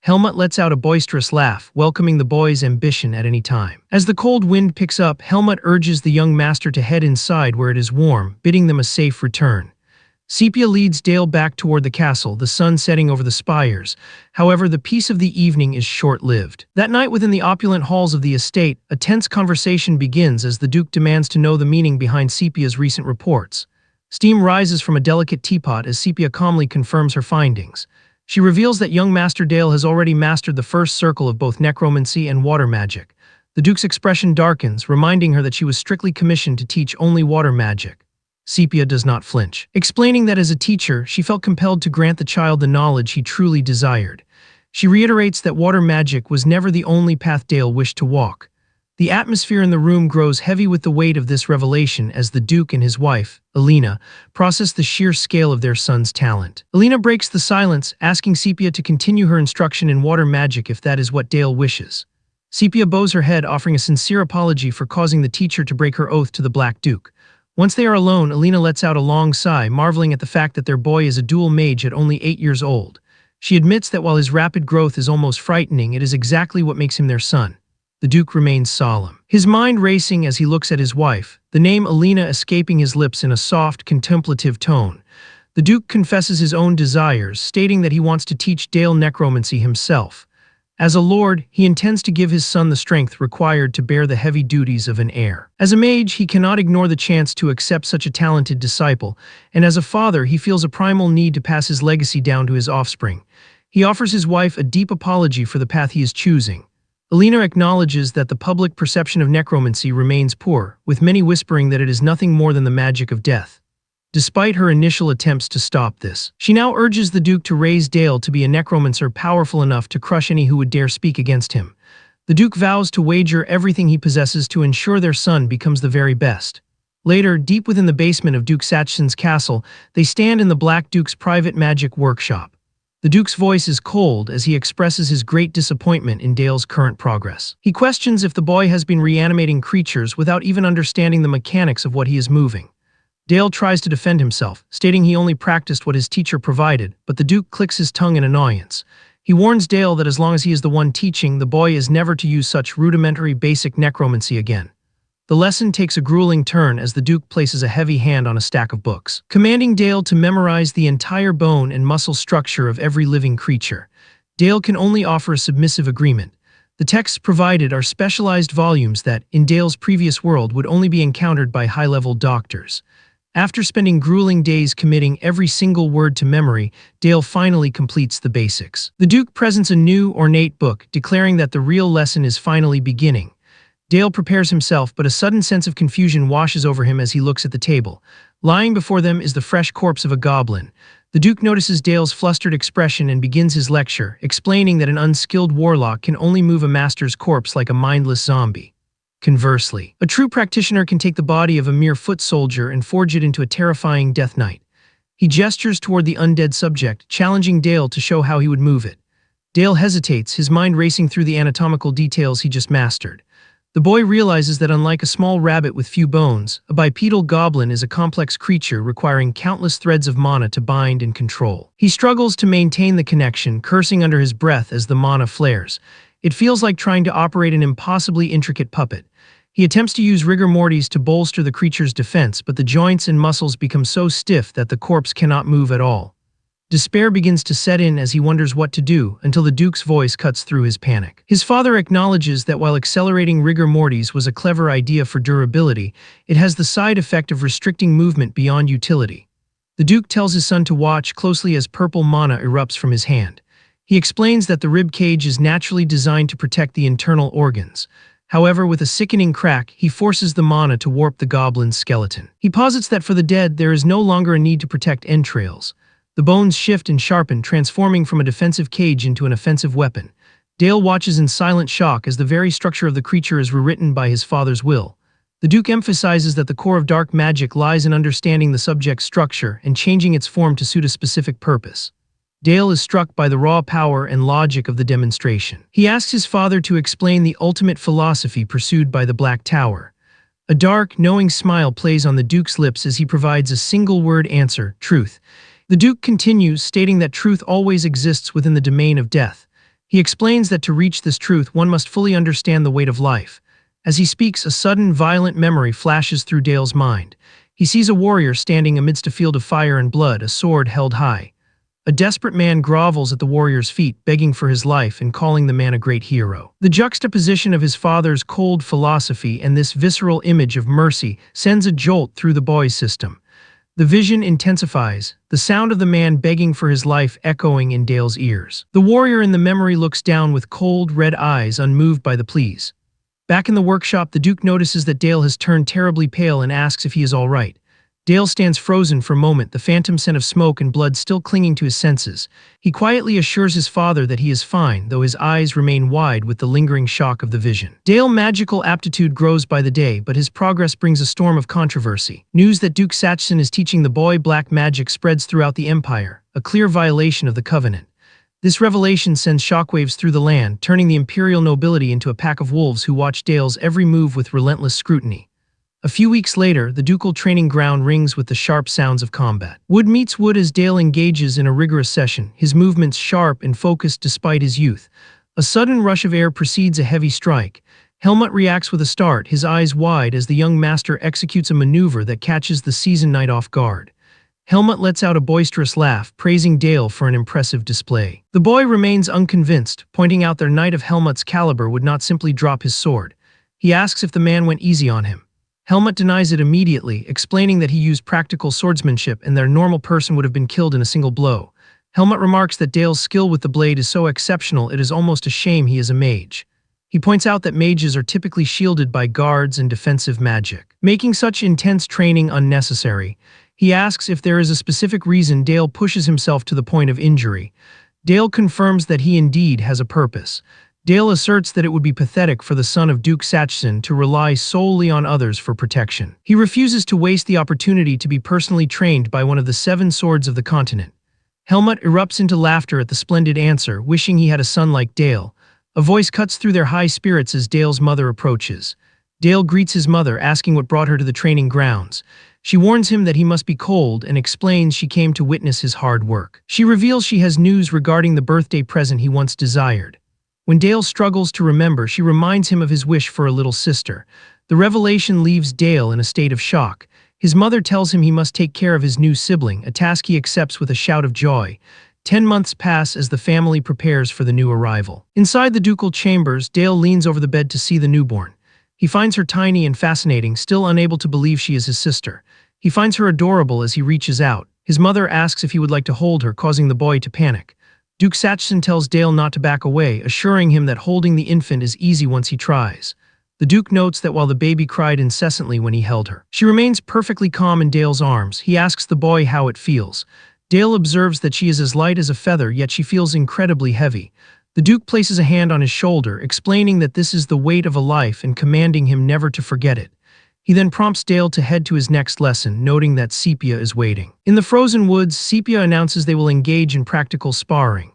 Helmut lets out a boisterous laugh, welcoming the boy's ambition at any time. As the cold wind picks up, Helmut urges the young master to head inside where it is warm, bidding them a safe return. Sepia leads Dale back toward the castle, the sun setting over the spires. However, the peace of the evening is short-lived. That night within the opulent halls of the estate, a tense conversation begins as the Duke demands to know the meaning behind Sepia's recent reports. Steam rises from a delicate teapot as Sepia calmly confirms her findings. She reveals that young Master Dale has already mastered the first circle of both necromancy and water magic. The Duke's expression darkens, reminding her that she was strictly commissioned to teach only water magic. Sepia does not flinch, explaining that as a teacher, she felt compelled to grant the child the knowledge he truly desired. She reiterates that water magic was never the only path Dale wished to walk. The atmosphere in the room grows heavy with the weight of this revelation as the Duke and his wife, Alina, process the sheer scale of their son's talent. Alina breaks the silence, asking Sepia to continue her instruction in water magic if that is what Dale wishes. Sepia bows her head, offering a sincere apology for causing the teacher to break her oath to the Black Duke. Once they are alone, Alina lets out a long sigh, marveling at the fact that their boy is a dual mage at only 8 years old. She admits that while his rapid growth is almost frightening, it is exactly what makes him their son. The Duke remains solemn, his mind racing as he looks at his wife, the name Alina escaping his lips in a soft, contemplative tone. The Duke confesses his own desires, stating that he wants to teach Dale necromancy himself. As a lord, he intends to give his son the strength required to bear the heavy duties of an heir. As a mage, he cannot ignore the chance to accept such a talented disciple, and as a father, he feels a primal need to pass his legacy down to his offspring. He offers his wife a deep apology for the path he is choosing. Alina acknowledges that the public perception of necromancy remains poor, with many whispering that it is nothing more than the magic of death. Despite her initial attempts to stop this, she now urges the Duke to raise Dale to be a necromancer powerful enough to crush any who would dare speak against him. The Duke vows to wager everything he possesses to ensure their son becomes the very best. Later, deep within the basement of Duke Satchin's castle, they stand in the Black Duke's private magic workshop. The Duke's voice is cold as he expresses his great disappointment in Dale's current progress. He questions if the boy has been reanimating creatures without even understanding the mechanics of what he is moving. Dale tries to defend himself, stating he only practiced what his teacher provided, but the Duke clicks his tongue in annoyance. He warns Dale that as long as he is the one teaching, the boy is never to use such rudimentary basic necromancy again. The lesson takes a grueling turn as the Duke places a heavy hand on a stack of books, commanding Dale to memorize the entire bone and muscle structure of every living creature. Dale can only offer a submissive agreement. The texts provided are specialized volumes that, in Dale's previous world, would only be encountered by high-level doctors. After spending grueling days committing every single word to memory, Dale finally completes the basics. The Duke presents a new, ornate book, declaring that the real lesson is finally beginning. Dale prepares himself, but a sudden sense of confusion washes over him as he looks at the table. Lying before them is the fresh corpse of a goblin. The Duke notices Dale's flustered expression and begins his lecture, explaining that an unskilled warlock can only move a master's corpse like a mindless zombie. Conversely, a true practitioner can take the body of a mere foot soldier and forge it into a terrifying death knight. He gestures toward the undead subject, challenging Dale to show how he would move it. Dale hesitates, his mind racing through the anatomical details he just mastered. The boy realizes that unlike a small rabbit with few bones, a bipedal goblin is a complex creature requiring countless threads of mana to bind and control. He struggles to maintain the connection, cursing under his breath as the mana flares. It feels like trying to operate an impossibly intricate puppet. He attempts to use rigor mortis to bolster the creature's defense, but the joints and muscles become so stiff that the corpse cannot move at all. Despair begins to set in as he wonders what to do until the Duke's voice cuts through his panic. His father acknowledges that while accelerating rigor mortis was a clever idea for durability, it has the side effect of restricting movement beyond utility. The Duke tells his son to watch closely as purple mana erupts from his hand. He explains that the rib cage is naturally designed to protect the internal organs. However, with a sickening crack, he forces the mana to warp the goblin's skeleton. He posits that for the dead, there is no longer a need to protect entrails. The bones shift and sharpen, transforming from a defensive cage into an offensive weapon. Dale watches in silent shock as the very structure of the creature is rewritten by his father's will. The Duke emphasizes that the core of dark magic lies in understanding the subject's structure and changing its form to suit a specific purpose. Dale is struck by the raw power and logic of the demonstration. He asks his father to explain the ultimate philosophy pursued by the Black Tower. A dark, knowing smile plays on the Duke's lips as he provides a single-word answer: truth. The Duke continues, stating that truth always exists within the domain of death. He explains that to reach this truth, one must fully understand the weight of life. As he speaks, a sudden, violent memory flashes through Dale's mind. He sees a warrior standing amidst a field of fire and blood, a sword held high. A desperate man grovels at the warrior's feet, begging for his life and calling the man a great hero. The juxtaposition of his father's cold philosophy and this visceral image of mercy sends a jolt through the boy's system. The vision intensifies, the sound of the man begging for his life echoing in Dale's ears. The warrior in the memory looks down with cold, red eyes, unmoved by the pleas. Back in the workshop, the Duke notices that Dale has turned terribly pale and asks if he is all right. Dale stands frozen for a moment, the phantom scent of smoke and blood still clinging to his senses. He quietly assures his father that he is fine, though his eyes remain wide with the lingering shock of the vision. Dale's magical aptitude grows by the day, but his progress brings a storm of controversy. News that Duke Satchin is teaching the boy black magic spreads throughout the Empire, a clear violation of the Covenant. This revelation sends shockwaves through the land, turning the imperial nobility into a pack of wolves who watch Dale's every move with relentless scrutiny. A few weeks later, the ducal training ground rings with the sharp sounds of combat. Wood meets wood as Dale engages in a rigorous session, his movements sharp and focused despite his youth. A sudden rush of air precedes a heavy strike. Helmut reacts with a start, his eyes wide as the young master executes a maneuver that catches the seasoned knight off guard. Helmut lets out a boisterous laugh, praising Dale for an impressive display. The boy remains unconvinced, pointing out their knight of Helmut's caliber would not simply drop his sword. He asks if the man went easy on him. Helmut denies it immediately, explaining that he used practical swordsmanship and that a normal person would have been killed in a single blow. Helmut remarks that Dale's skill with the blade is so exceptional it is almost a shame he is a mage. He points out that mages are typically shielded by guards and defensive magic, making such intense training unnecessary. He asks if there is a specific reason Dale pushes himself to the point of injury. Dale confirms that he indeed has a purpose. Dale asserts that it would be pathetic for the son of Duke Sachsen to rely solely on others for protection. He refuses to waste the opportunity to be personally trained by one of the 7 swords of the continent. Helmut erupts into laughter at the splendid answer, wishing he had a son like Dale. A voice cuts through their high spirits as Dale's mother approaches. Dale greets his mother, asking what brought her to the training grounds. She warns him that he must be cold and explains she came to witness his hard work. She reveals she has news regarding the birthday present he once desired. When Dale struggles to remember, she reminds him of his wish for a little sister. The revelation leaves Dale in a state of shock. His mother tells him he must take care of his new sibling, a task he accepts with a shout of joy. 10 months pass as the family prepares for the new arrival. Inside the ducal chambers, Dale leans over the bed to see the newborn. He finds her tiny and fascinating, still unable to believe she is his sister. He finds her adorable as he reaches out. His mother asks if he would like to hold her, causing the boy to panic. Duke Sachsen tells Dale not to back away, assuring him that holding the infant is easy once he tries. The Duke notes that while the baby cried incessantly when he held her, she remains perfectly calm in Dale's arms. He asks the boy how it feels. Dale observes that she is as light as a feather, yet she feels incredibly heavy. The Duke places a hand on his shoulder, explaining that this is the weight of a life and commanding him never to forget it. He then prompts Dale to head to his next lesson, noting that Sepia is waiting. In the frozen woods, Sepia announces they will engage in practical sparring.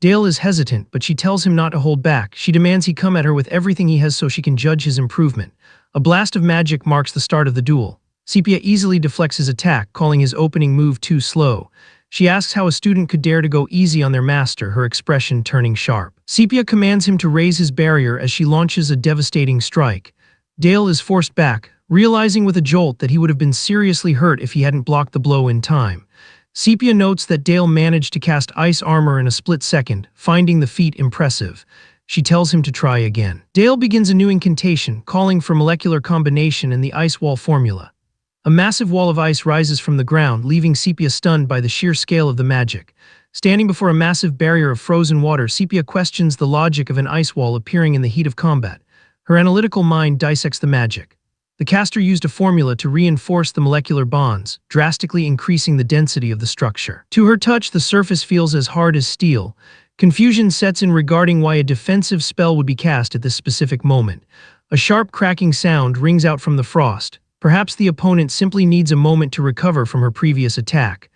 Dale is hesitant, but she tells him not to hold back. She demands he come at her with everything he has so she can judge his improvement. A blast of magic marks the start of the duel. Sepia easily deflects his attack, calling his opening move too slow. She asks how a student could dare to go easy on their master, her expression turning sharp. Sepia commands him to raise his barrier as she launches a devastating strike. Dale is forced back, realizing with a jolt that he would have been seriously hurt if he hadn't blocked the blow in time. Sepia notes that Dale managed to cast ice armor in a split second, finding the feat impressive. She tells him to try again. Dale begins a new incantation, calling for molecular combination and the ice wall formula. A massive wall of ice rises from the ground, leaving Sepia stunned by the sheer scale of the magic. Standing before a massive barrier of frozen water, Sepia questions the logic of an ice wall appearing in the heat of combat. Her analytical mind dissects the magic. The caster used a formula to reinforce the molecular bonds, drastically increasing the density of the structure. To her touch, the surface feels as hard as steel. Confusion sets in regarding why a defensive spell would be cast at this specific moment. A sharp cracking sound rings out from the frost. Perhaps the opponent simply needs a moment to recover from her previous attack.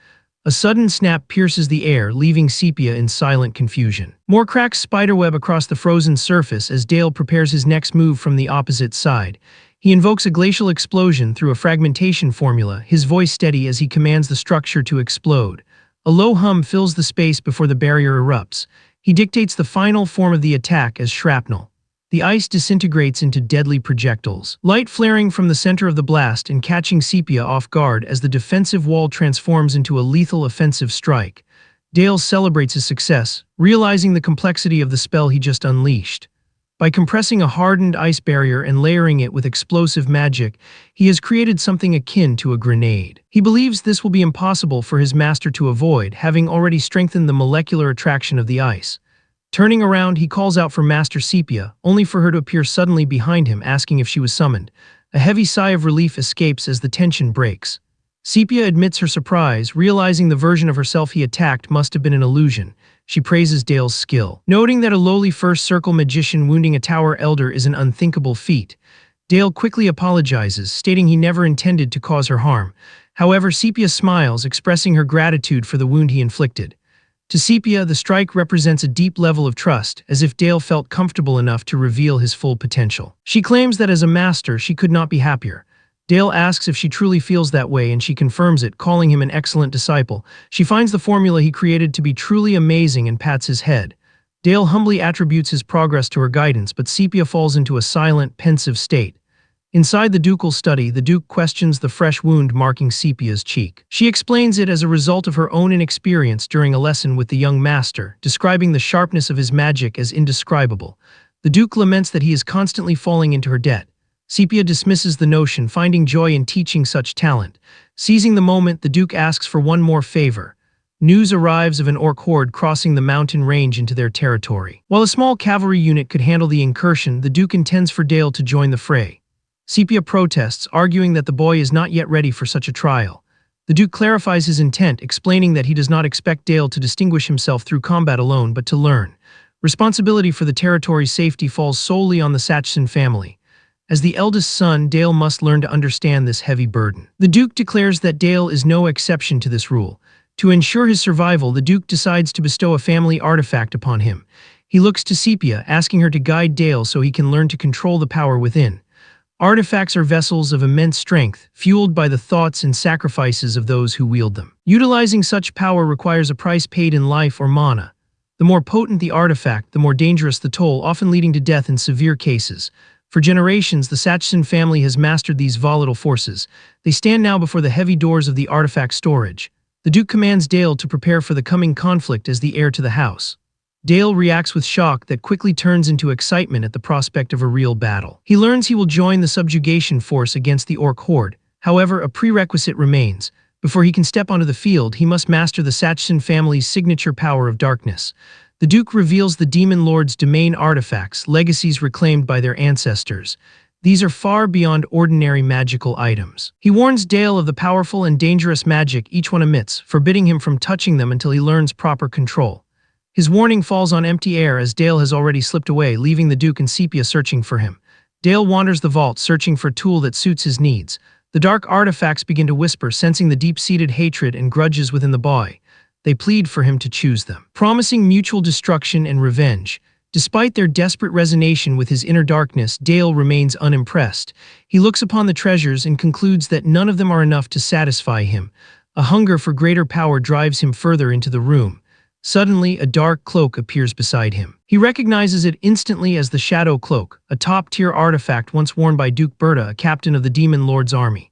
A sudden snap pierces the air, leaving Sepia in silent confusion. More cracks spiderweb across the frozen surface as Dale prepares his next move from the opposite side. He invokes a glacial explosion through a fragmentation formula, his voice steady as he commands the structure to explode. A low hum fills the space before the barrier erupts. He dictates the final form of the attack as shrapnel. The ice disintegrates into deadly projectiles, light flaring from the center of the blast and catching Sepia off guard as the defensive wall transforms into a lethal offensive strike. Dale celebrates his success, realizing the complexity of the spell he just unleashed. By compressing a hardened ice barrier and layering it with explosive magic, he has created something akin to a grenade. He believes this will be impossible for his master to avoid, having already strengthened the molecular attraction of the ice. Turning around, he calls out for Master Sepia, only for her to appear suddenly behind him, asking if she was summoned. A heavy sigh of relief escapes as the tension breaks. Sepia admits her surprise, realizing the version of herself he attacked must have been an illusion. She praises Dale's skill, noting that a lowly first circle magician wounding a tower elder is an unthinkable feat. Dale quickly apologizes, stating he never intended to cause her harm. However, Sepia smiles, expressing her gratitude for the wound he inflicted. To Sepia, the strike represents a deep level of trust, as if Dale felt comfortable enough to reveal his full potential. She claims that as a master, she could not be happier. Dale asks if she truly feels that way, and she confirms it, calling him an excellent disciple. She finds the formula he created to be truly amazing and pats his head. Dale humbly attributes his progress to her guidance, but Sepia falls into a silent, pensive state. Inside the ducal study, the Duke questions the fresh wound marking Sepia's cheek. She explains it as a result of her own inexperience during a lesson with the young master, describing the sharpness of his magic as indescribable. The Duke laments that he is constantly falling into her debt. Sepia dismisses the notion, finding joy in teaching such talent. Seizing the moment, the Duke asks for one more favor. News arrives of an orc horde crossing the mountain range into their territory. While a small cavalry unit could handle the incursion, the Duke intends for Dale to join the fray. Sepia protests, arguing that the boy is not yet ready for such a trial. The Duke clarifies his intent, explaining that he does not expect Dale to distinguish himself through combat alone, but to learn. Responsibility for the territory's safety falls solely on the Sachsen family. As the eldest son, Dale must learn to understand this heavy burden. The Duke declares that Dale is no exception to this rule. To ensure his survival, the Duke decides to bestow a family artifact upon him. He looks to Sepia, asking her to guide Dale so he can learn to control the power within. Artifacts are vessels of immense strength, fueled by the thoughts and sacrifices of those who wield them. Utilizing such power requires a price paid in life or mana. The more potent the artifact, the more dangerous the toll, often leading to death in severe cases. For generations, the Sachsen family has mastered these volatile forces. They stand now before the heavy doors of the artifact storage. The Duke commands Dale to prepare for the coming conflict as the heir to the house. Dale reacts with shock that quickly turns into excitement at the prospect of a real battle. He learns he will join the subjugation force against the orc horde. However, a prerequisite remains. Before he can step onto the field, he must master the Sachsen family's signature power of darkness. The Duke reveals the Demon Lord's domain artifacts, legacies reclaimed by their ancestors. These are far beyond ordinary magical items. He warns Dale of the powerful and dangerous magic each one emits, forbidding him from touching them until he learns proper control. His warning falls on empty air as Dale has already slipped away, leaving the Duke and Sepia searching for him. Dale wanders the vault, searching for a tool that suits his needs. The dark artifacts begin to whisper, sensing the deep-seated hatred and grudges within the boy. They plead for him to choose them, promising mutual destruction and revenge. Despite their desperate resonation with his inner darkness, Dale remains unimpressed. He looks upon the treasures and concludes that none of them are enough to satisfy him. A hunger for greater power drives him further into the room. Suddenly, a dark cloak appears beside him. He recognizes it instantly as the Shadow Cloak, a top-tier artifact once worn by Duke Berta, a captain of the Demon Lord's army.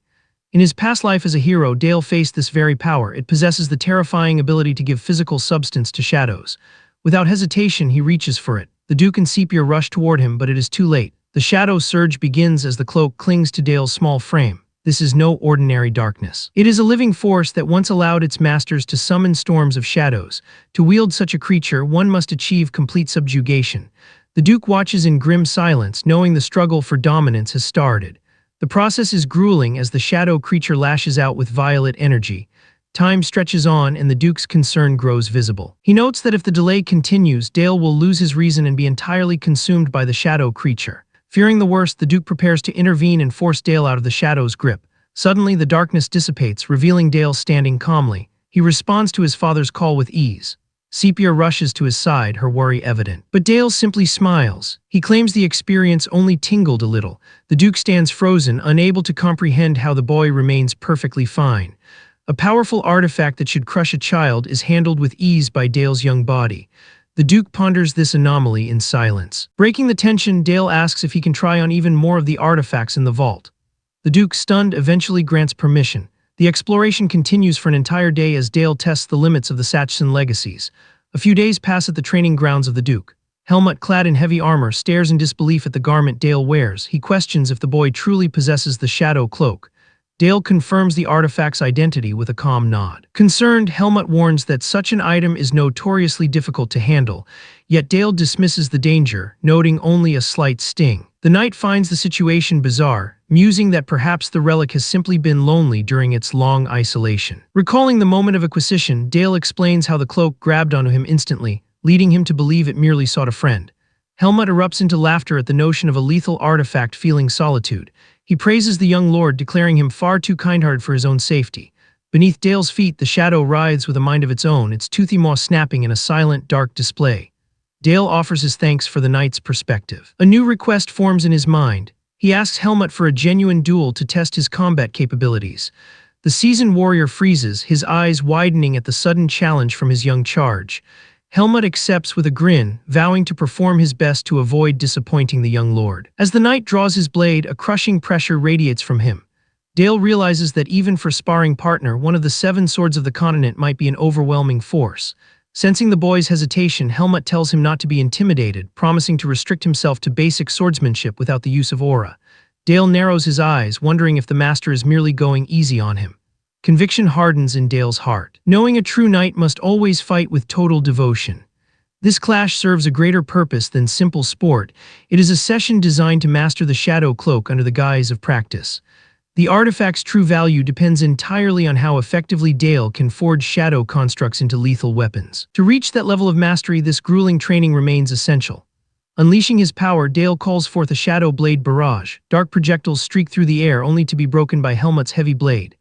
In his past life as a hero, Dale faced this very power. It possesses the terrifying ability to give physical substance to shadows. Without hesitation, he reaches for it. The Duke and Sepia rush toward him, but it is too late. The shadow surge begins as the cloak clings to Dale's small frame. This is no ordinary darkness. It is a living force that once allowed its masters to summon storms of shadows. To wield such a creature, one must achieve complete subjugation. The Duke watches in grim silence, knowing the struggle for dominance has started. The process is grueling as the shadow creature lashes out with violet energy. Time stretches on and the Duke's concern grows visible. He notes that if the delay continues, Dale will lose his reason and be entirely consumed by the shadow creature. Fearing the worst, the Duke prepares to intervene and force Dale out of the shadow's grip. Suddenly, the darkness dissipates, revealing Dale standing calmly. He responds to his father's call with ease. Sepia rushes to his side, her worry evident. But Dale simply smiles. He claims the experience only tingled a little. The Duke stands frozen, unable to comprehend how the boy remains perfectly fine. A powerful artifact that should crush a child is handled with ease by Dale's young body. The Duke ponders this anomaly in silence. Breaking the tension, Dale asks if he can try on even more of the artifacts in the vault. The Duke, stunned, eventually grants permission. The exploration continues for an entire day as Dale tests the limits of the Sachsen legacies. A few days pass at the training grounds of the Duke. Helmut, clad in heavy armor, stares in disbelief at the garment Dale wears. He questions if the boy truly possesses the Shadow Cloak. Dale confirms the artifact's identity with a calm nod. Concerned, Helmut warns that such an item is notoriously difficult to handle, yet Dale dismisses the danger, noting only a slight sting. The knight finds the situation bizarre, musing that perhaps the relic has simply been lonely during its long isolation. Recalling the moment of acquisition, Dale explains how the cloak grabbed onto him instantly, leading him to believe it merely sought a friend. Helmut erupts into laughter at the notion of a lethal artifact feeling solitude. He praises the young lord, declaring him far too kind-hearted for his own safety. Beneath Dale's feet, the shadow writhes with a mind of its own, its toothy maw snapping in a silent, dark display. Dale offers his thanks for the knight's perspective. A new request forms in his mind. He asks Helmut for a genuine duel to test his combat capabilities. The seasoned warrior freezes, his eyes widening at the sudden challenge from his young charge. Helmut accepts with a grin, vowing to perform his best to avoid disappointing the young lord. As the knight draws his blade, a crushing pressure radiates from him. Dale realizes that even for sparring partner, one of the 7 swords of the continent might be an overwhelming force. Sensing the boy's hesitation, Helmut tells him not to be intimidated, promising to restrict himself to basic swordsmanship without the use of aura. Dale narrows his eyes, wondering if the master is merely going easy on him. Conviction hardens in Dale's heart, knowing a true knight must always fight with total devotion. This clash serves a greater purpose than simple sport. It is a session designed to master the Shadow Cloak under the guise of practice. The artifact's true value depends entirely on how effectively Dale can forge shadow constructs into lethal weapons. To reach that level of mastery, this grueling training remains essential. Unleashing his power, Dale calls forth a shadow blade barrage. Dark projectiles streak through the air only to be broken by Helmut's heavy blade.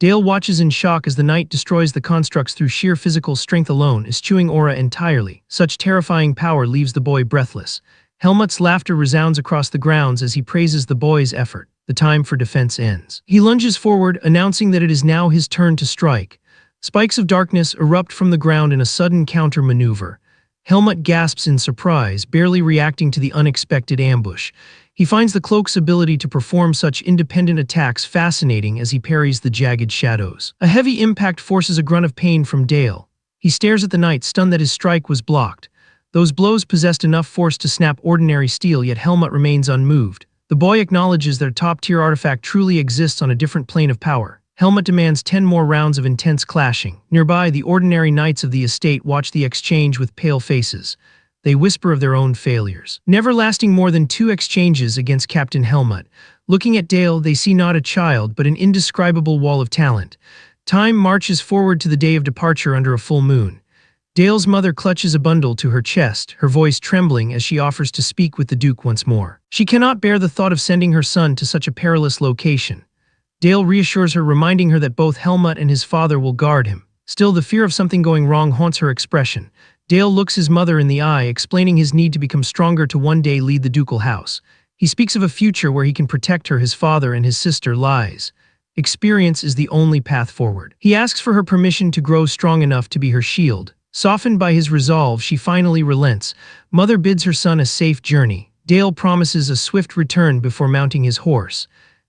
Dale watches in shock as the knight destroys the constructs through sheer physical strength alone, eschewing aura entirely. Such terrifying power leaves the boy breathless. Helmut's laughter resounds across the grounds as he praises the boy's effort. The time for defense ends. He lunges forward, announcing that it is now his turn to strike. Spikes of darkness erupt from the ground in a sudden counter-maneuver. Helmut gasps in surprise, barely reacting to the unexpected ambush. He finds the cloak's ability to perform such independent attacks fascinating as he parries the jagged shadows. A heavy impact forces a grunt of pain from Dale. He stares at the knight, stunned that his strike was blocked. Those blows possessed enough force to snap ordinary steel, yet Helmut remains unmoved. The boy acknowledges that a top-tier artifact truly exists on a different plane of power. Helmut demands 10 more rounds of intense clashing. Nearby, the ordinary knights of the estate watch the exchange with pale faces. They whisper of their own failures, never lasting more than 2 exchanges against Captain Helmut. Looking at Dale, they see not a child, but an indescribable wall of talent. Time marches forward to the day of departure under a full moon. Dale's mother clutches a bundle to her chest, her voice trembling as she offers to speak with the Duke once more. She cannot bear the thought of sending her son to such a perilous location. Dale reassures her, reminding her that both Helmut and his father will guard him. Still, the fear of something going wrong haunts her expression. Dale looks his mother in the eye, explaining his need to become stronger to one day lead the ducal house. He speaks of a future where he can protect her, his father, and his sister lies. Experience is the only path forward. He asks for her permission to grow strong enough to be her shield. Softened by his resolve, she finally relents. Mother bids her son a safe journey. Dale promises a swift return before mounting his horse.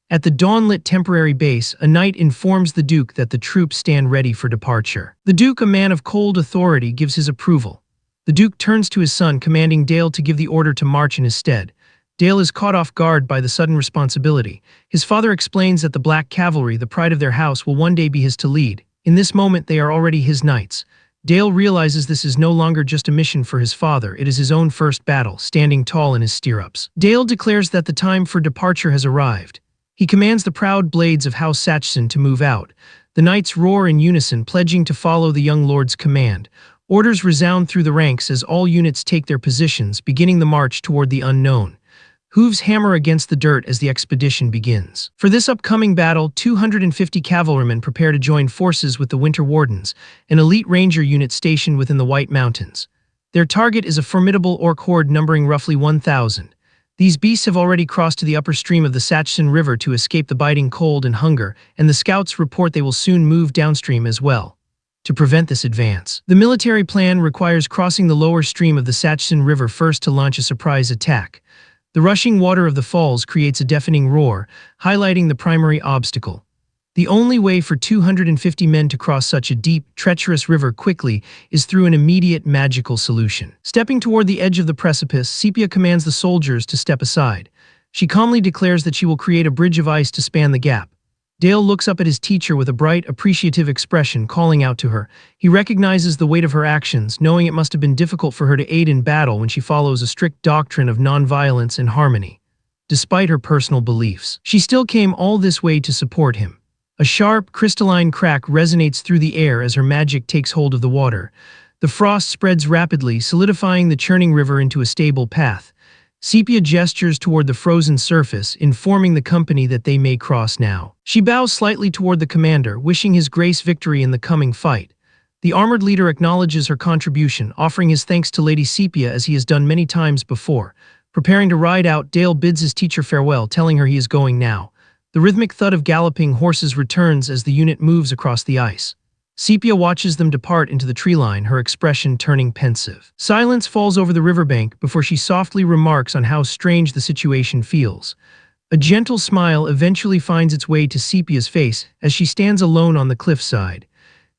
At the dawn-lit temporary base, a knight informs the Duke that the troops stand ready for departure. The Duke, a man of cold authority, gives his approval. The Duke turns to his son, commanding Dale to give the order to march in his stead. Dale is caught off guard by the sudden responsibility. His father explains that the Black Cavalry, the pride of their house, will one day be his to lead. In this moment, they are already his knights. Dale realizes this is no longer just a mission for his father, it is his own first battle, standing tall in his stirrups. Dale declares that the time for departure has arrived. He commands the proud blades of House Sachsen to move out. The knights roar in unison, pledging to follow the young lord's command. Orders resound through the ranks as all units take their positions, beginning the march toward the unknown. Hooves hammer against the dirt as the expedition begins. For this upcoming battle, 250 cavalrymen prepare to join forces with the Winter Wardens, an elite ranger unit stationed within the White Mountains. Their target is a formidable orc horde numbering roughly 1,000. These beasts have already crossed to the upper stream of the Sachsen River to escape the biting cold and hunger, and the scouts report they will soon move downstream as well. To prevent this advance, the military plan requires crossing the lower stream of the Sachsen River first to launch a surprise attack. The rushing water of the falls creates a deafening roar, highlighting the primary obstacle. The only way for 250 men to cross such a deep, treacherous river quickly is through an immediate magical solution. Stepping toward the edge of the precipice, Sepia commands the soldiers to step aside. She calmly declares that she will create a bridge of ice to span the gap. Dale looks up at his teacher with a bright, appreciative expression, calling out to her. He recognizes the weight of her actions, knowing it must have been difficult for her to aid in battle when she follows a strict doctrine of nonviolence and harmony. Despite her personal beliefs, she still came all this way to support him. A sharp, crystalline crack resonates through the air as her magic takes hold of the water. The frost spreads rapidly, solidifying the churning river into a stable path. Sepia gestures toward the frozen surface, informing the company that they may cross now. She bows slightly toward the commander, wishing his grace victory in the coming fight. The armored leader acknowledges her contribution, offering his thanks to Lady Sepia as he has done many times before. Preparing to ride out, Dale bids his teacher farewell, telling her he is going now. The rhythmic thud of galloping horses returns as the unit moves across the ice. Sepia watches them depart into the tree line, her expression turning pensive. Silence falls over the riverbank before she softly remarks on how strange the situation feels. A gentle smile eventually finds its way to Sepia's face as she stands alone on the cliffside.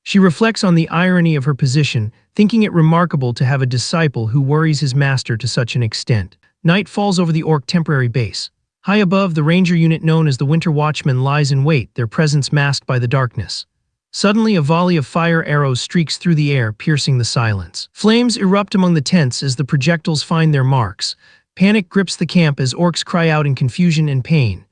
She reflects on the irony of her position, thinking it remarkable to have a disciple who worries his master to such an extent. Night falls over the orc temporary base. High above, the ranger unit known as the Winter Watchmen lies in wait, their presence masked by the darkness. Suddenly, a volley of fire arrows streaks through the air, piercing the silence. Flames erupt among the tents as the projectiles find their marks. Panic grips the camp as orcs cry out in confusion and pain.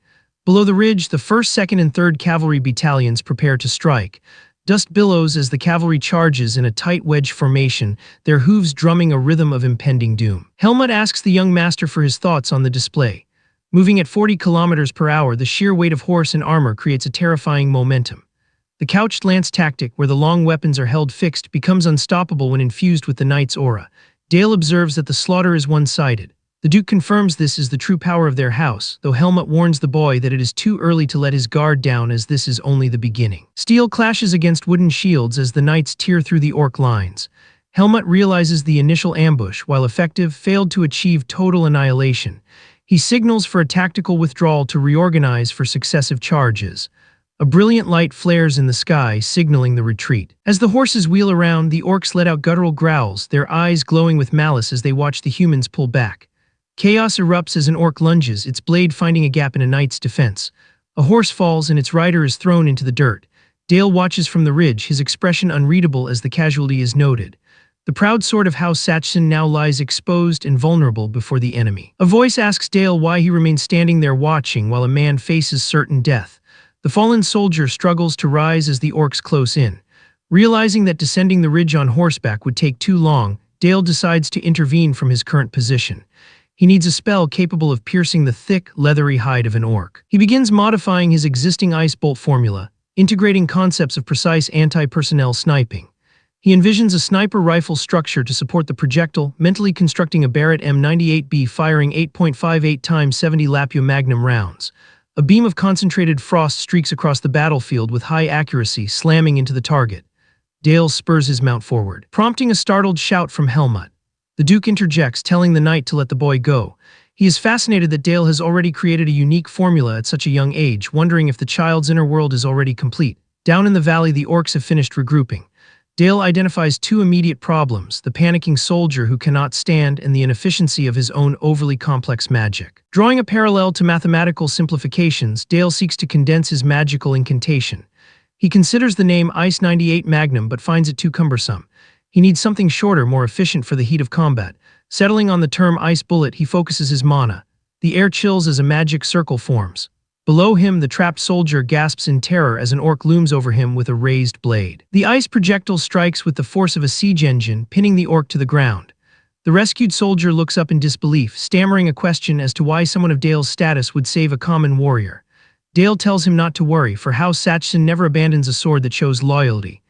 Below the ridge, the 1st, 2nd, and 3rd Cavalry battalions prepare to strike. Dust billows as the cavalry charges in a tight wedge formation, their hooves drumming a rhythm of impending doom. Helmut asks the young master for his thoughts on the display. Moving at 40 kilometers per hour, the sheer weight of horse and armor creates a terrifying momentum. The couched lance tactic, where the long weapons are held fixed, becomes unstoppable when infused with the knight's aura. Dale observes that the slaughter is one-sided. The Duke confirms this is the true power of their house, though Helmut warns the boy that it is too early to let his guard down, as this is only the beginning. Steel clashes against wooden shields as the knights tear through the orc lines. Helmut realizes the initial ambush, while effective, failed to achieve total annihilation. He signals for a tactical withdrawal to reorganize for successive charges. A brilliant light flares in the sky, signaling the retreat. As the horses wheel around, the orcs let out guttural growls, their eyes glowing with malice as they watch the humans pull back. Chaos erupts as an orc lunges, its blade finding a gap in a knight's defense. A horse falls and its rider is thrown into the dirt. Dale watches from the ridge, his expression unreadable as the casualty is noted. The proud sword of House Sachsen now lies exposed and vulnerable before the enemy. A voice asks Dale why he remains standing there watching while a man faces certain death. The fallen soldier struggles to rise as the orcs close in. Realizing that descending the ridge on horseback would take too long, Dale decides to intervene from his current position. He needs a spell capable of piercing the thick, leathery hide of an orc. He begins modifying his existing ice bolt formula, integrating concepts of precise anti-personnel sniping. He envisions a sniper rifle structure to support the projectile, mentally constructing a Barrett M98B firing 8.58 x 70 Lapua Magnum rounds. A beam of concentrated frost streaks across the battlefield with high accuracy, slamming into the target. Dale spurs his mount forward, prompting a startled shout from Helmut. The Duke interjects, telling the knight to let the boy go. He is fascinated that Dale has already created a unique formula at such a young age, wondering if the child's inner world is already complete. Down in the valley, the orcs have finished regrouping. Dale identifies two immediate problems: the panicking soldier who cannot stand and the inefficiency of his own overly complex magic. Drawing a parallel to mathematical simplifications, Dale seeks to condense his magical incantation. He considers the name Ice 98 Magnum but finds it too cumbersome. He needs something shorter, more efficient for the heat of combat. Settling on the term Ice Bullet, he focuses his mana. The air chills as a magic circle forms. Below him, the trapped soldier gasps in terror as an orc looms over him with a raised blade. The ice projectile strikes with the force of a siege engine, pinning the orc to the ground. The rescued soldier looks up in disbelief, stammering a question as to why someone of Dale's status would save a common warrior. Dale tells him not to worry, for House Sachsen never abandons a sword that shows loyalty.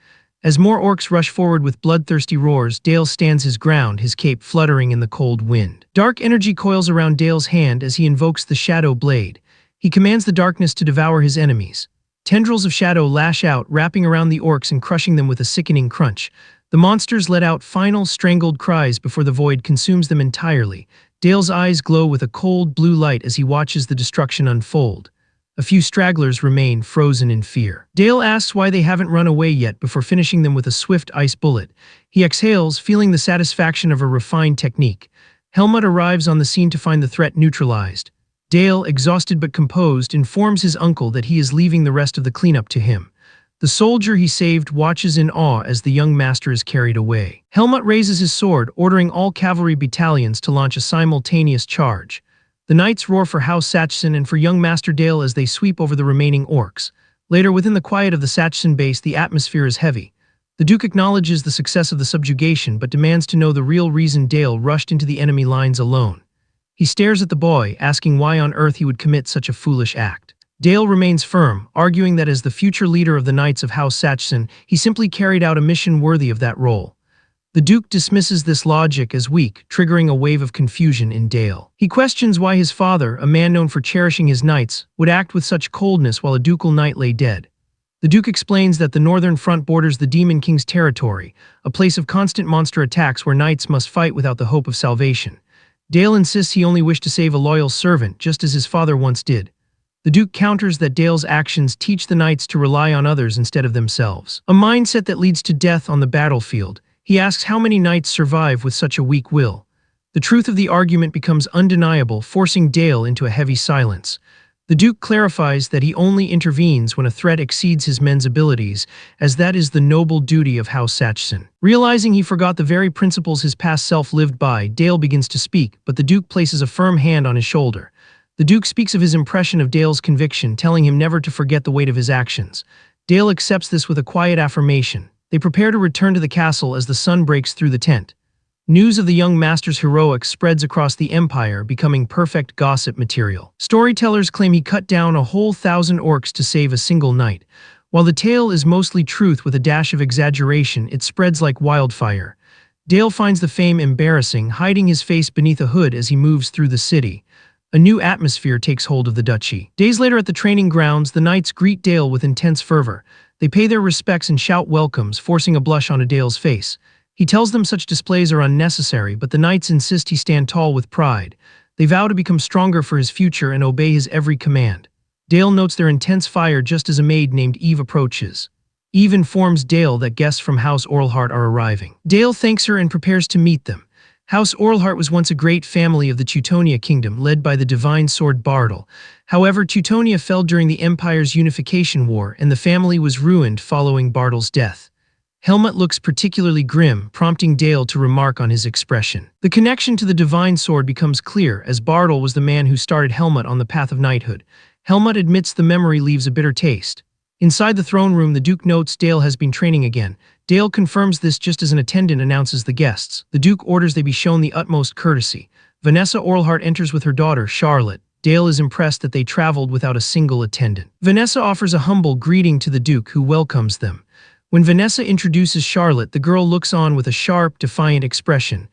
As more orcs rush forward with bloodthirsty roars, Dale stands his ground, his cape fluttering in the cold wind. Dark energy coils around Dale's hand as he invokes the Shadow Blade. He commands the darkness to devour his enemies. Tendrils of shadow lash out, wrapping around the orcs and crushing them with a sickening crunch. The monsters let out final, strangled cries before the void consumes them entirely. Dale's eyes glow with a cold blue light as he watches the destruction unfold. A few stragglers remain, frozen in fear. Dale asks why they haven't run away yet before finishing them with a swift ice bullet. He exhales, feeling the satisfaction of a refined technique. Helmut arrives on the scene to find the threat neutralized. Dale, exhausted but composed, informs his uncle that he is leaving the rest of the cleanup to him. The soldier he saved watches in awe as the young master is carried away. Helmut raises his sword, ordering all cavalry battalions to launch a simultaneous charge. The knights roar for House Sachsen and for young Master Dale as they sweep over the remaining orcs. Later, within the quiet of the Sachsen base, the atmosphere is heavy. The Duke acknowledges the success of the subjugation but demands to know the real reason Dale rushed into the enemy lines alone. He stares at the boy, asking why on earth he would commit such a foolish act. Dale remains firm, arguing that as the future leader of the Knights of House Sachsen, he simply carried out a mission worthy of that role. The Duke dismisses this logic as weak, triggering a wave of confusion in Dale. He questions why his father, a man known for cherishing his knights, would act with such coldness while a ducal knight lay dead. The Duke explains that the northern front borders the Demon King's territory, a place of constant monster attacks where knights must fight without the hope of salvation. Dale insists he only wished to save a loyal servant, just as his father once did. The Duke counters that Dale's actions teach the knights to rely on others instead of themselves, a mindset that leads to death on the battlefield. He asks how many knights survive with such a weak will. The truth of the argument becomes undeniable, forcing Dale into a heavy silence. The Duke clarifies that he only intervenes when a threat exceeds his men's abilities, as that is the noble duty of House Sachsen. Realizing he forgot the very principles his past self lived by, Dale begins to speak, but the Duke places a firm hand on his shoulder. The Duke speaks of his impression of Dale's conviction, telling him never to forget the weight of his actions. Dale accepts this with a quiet affirmation. They prepare to return to the castle as the sun breaks through the tent. News of the young master's heroics spreads across the empire, becoming perfect gossip material. Storytellers claim he cut down a whole 1,000 orcs to save a single knight. While the tale is mostly truth with a dash of exaggeration, it spreads like wildfire. Dale finds the fame embarrassing, hiding his face beneath a hood as he moves through the city. A new atmosphere takes hold of the duchy. Days later at the training grounds, the knights greet Dale with intense fervor. They pay their respects and shout welcomes, forcing a blush onto Dale's face. He tells them such displays are unnecessary, but the knights insist he stand tall with pride. They vow to become stronger for his future and obey his every command. Dale notes their intense fire just as a maid named Eve approaches. Eve informs Dale that guests from House Orlhart are arriving. Dale thanks her and prepares to meet them. House Orlhart was once a great family of the Teutonia kingdom, led by the divine sword Bartle. However, Teutonia fell during the Empire's Unification War, and the family was ruined following Bartle's death. Helmut looks particularly grim, prompting Dale to remark on his expression. The connection to the divine sword becomes clear, as Bartle was the man who started Helmut on the path of knighthood. Helmut admits the memory leaves a bitter taste. Inside the throne room, the Duke notes Dale has been training again. Dale confirms this just as an attendant announces the guests. The Duke orders they be shown the utmost courtesy. Vanessa Orlhart enters with her daughter, Charlotte. Dale is impressed that they traveled without a single attendant. Vanessa offers a humble greeting to the Duke, who welcomes them. When Vanessa introduces Charlotte, the girl looks on with a sharp, defiant expression.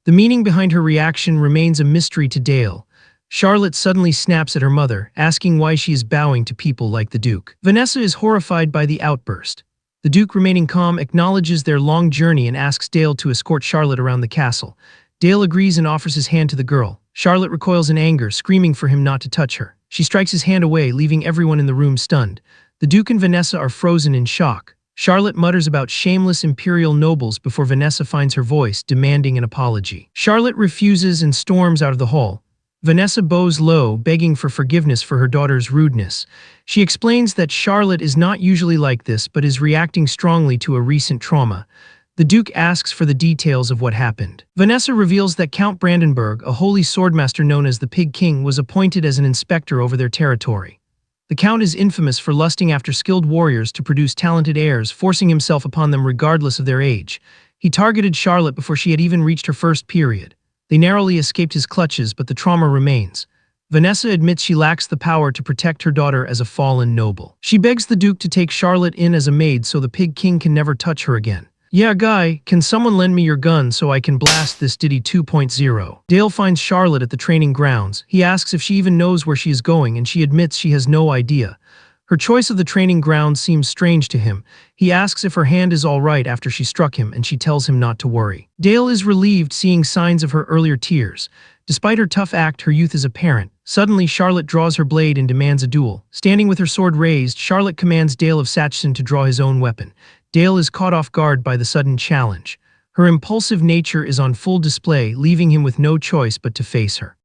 The meaning behind her reaction remains a mystery to Dale. Charlotte suddenly snaps at her mother, asking why she is bowing to people like the Duke. Vanessa is horrified by the outburst. The Duke, remaining calm, acknowledges their long journey and asks Dale to escort Charlotte around the castle. Dale agrees and offers his hand to the girl. Charlotte recoils in anger, screaming for him not to touch her. She strikes his hand away, leaving everyone in the room stunned. The Duke and Vanessa are frozen in shock. Charlotte mutters about shameless imperial nobles before Vanessa finds her voice, demanding an apology. Charlotte refuses and storms out of the hall. Vanessa bows low, begging for forgiveness for her daughter's rudeness. She explains that Charlotte is not usually like this, but is reacting strongly to a recent trauma. The Duke asks for the details of what happened. Vanessa reveals that Count Brandenburg, a holy swordmaster known as the Pig King, was appointed as an inspector over their territory. The Count is infamous for lusting after skilled warriors to produce talented heirs, forcing himself upon them regardless of their age. He targeted Charlotte before she had even reached her first period. They narrowly escaped his clutches, but the trauma remains. Vanessa admits she lacks the power to protect her daughter as a fallen noble. She begs the Duke to take Charlotte in as a maid so the Pig King can never touch her again. "Yeah, guy, can someone lend me your gun so I can blast this Diddy 2.0? Dale finds Charlotte at the training grounds. He asks if she even knows where she is going, and she admits she has no idea. Her choice of the training grounds seems strange to him. He asks if her hand is all right after she struck him, and she tells him not to worry. Dale is relieved, seeing signs of her earlier tears. Despite her tough act, her youth is apparent. Suddenly, Charlotte draws her blade and demands a duel. Standing with her sword raised, Charlotte commands Dale of Saxon to draw his own weapon. Dale is caught off guard by the sudden challenge. Her impulsive nature is on full display, leaving him with no choice but to face her.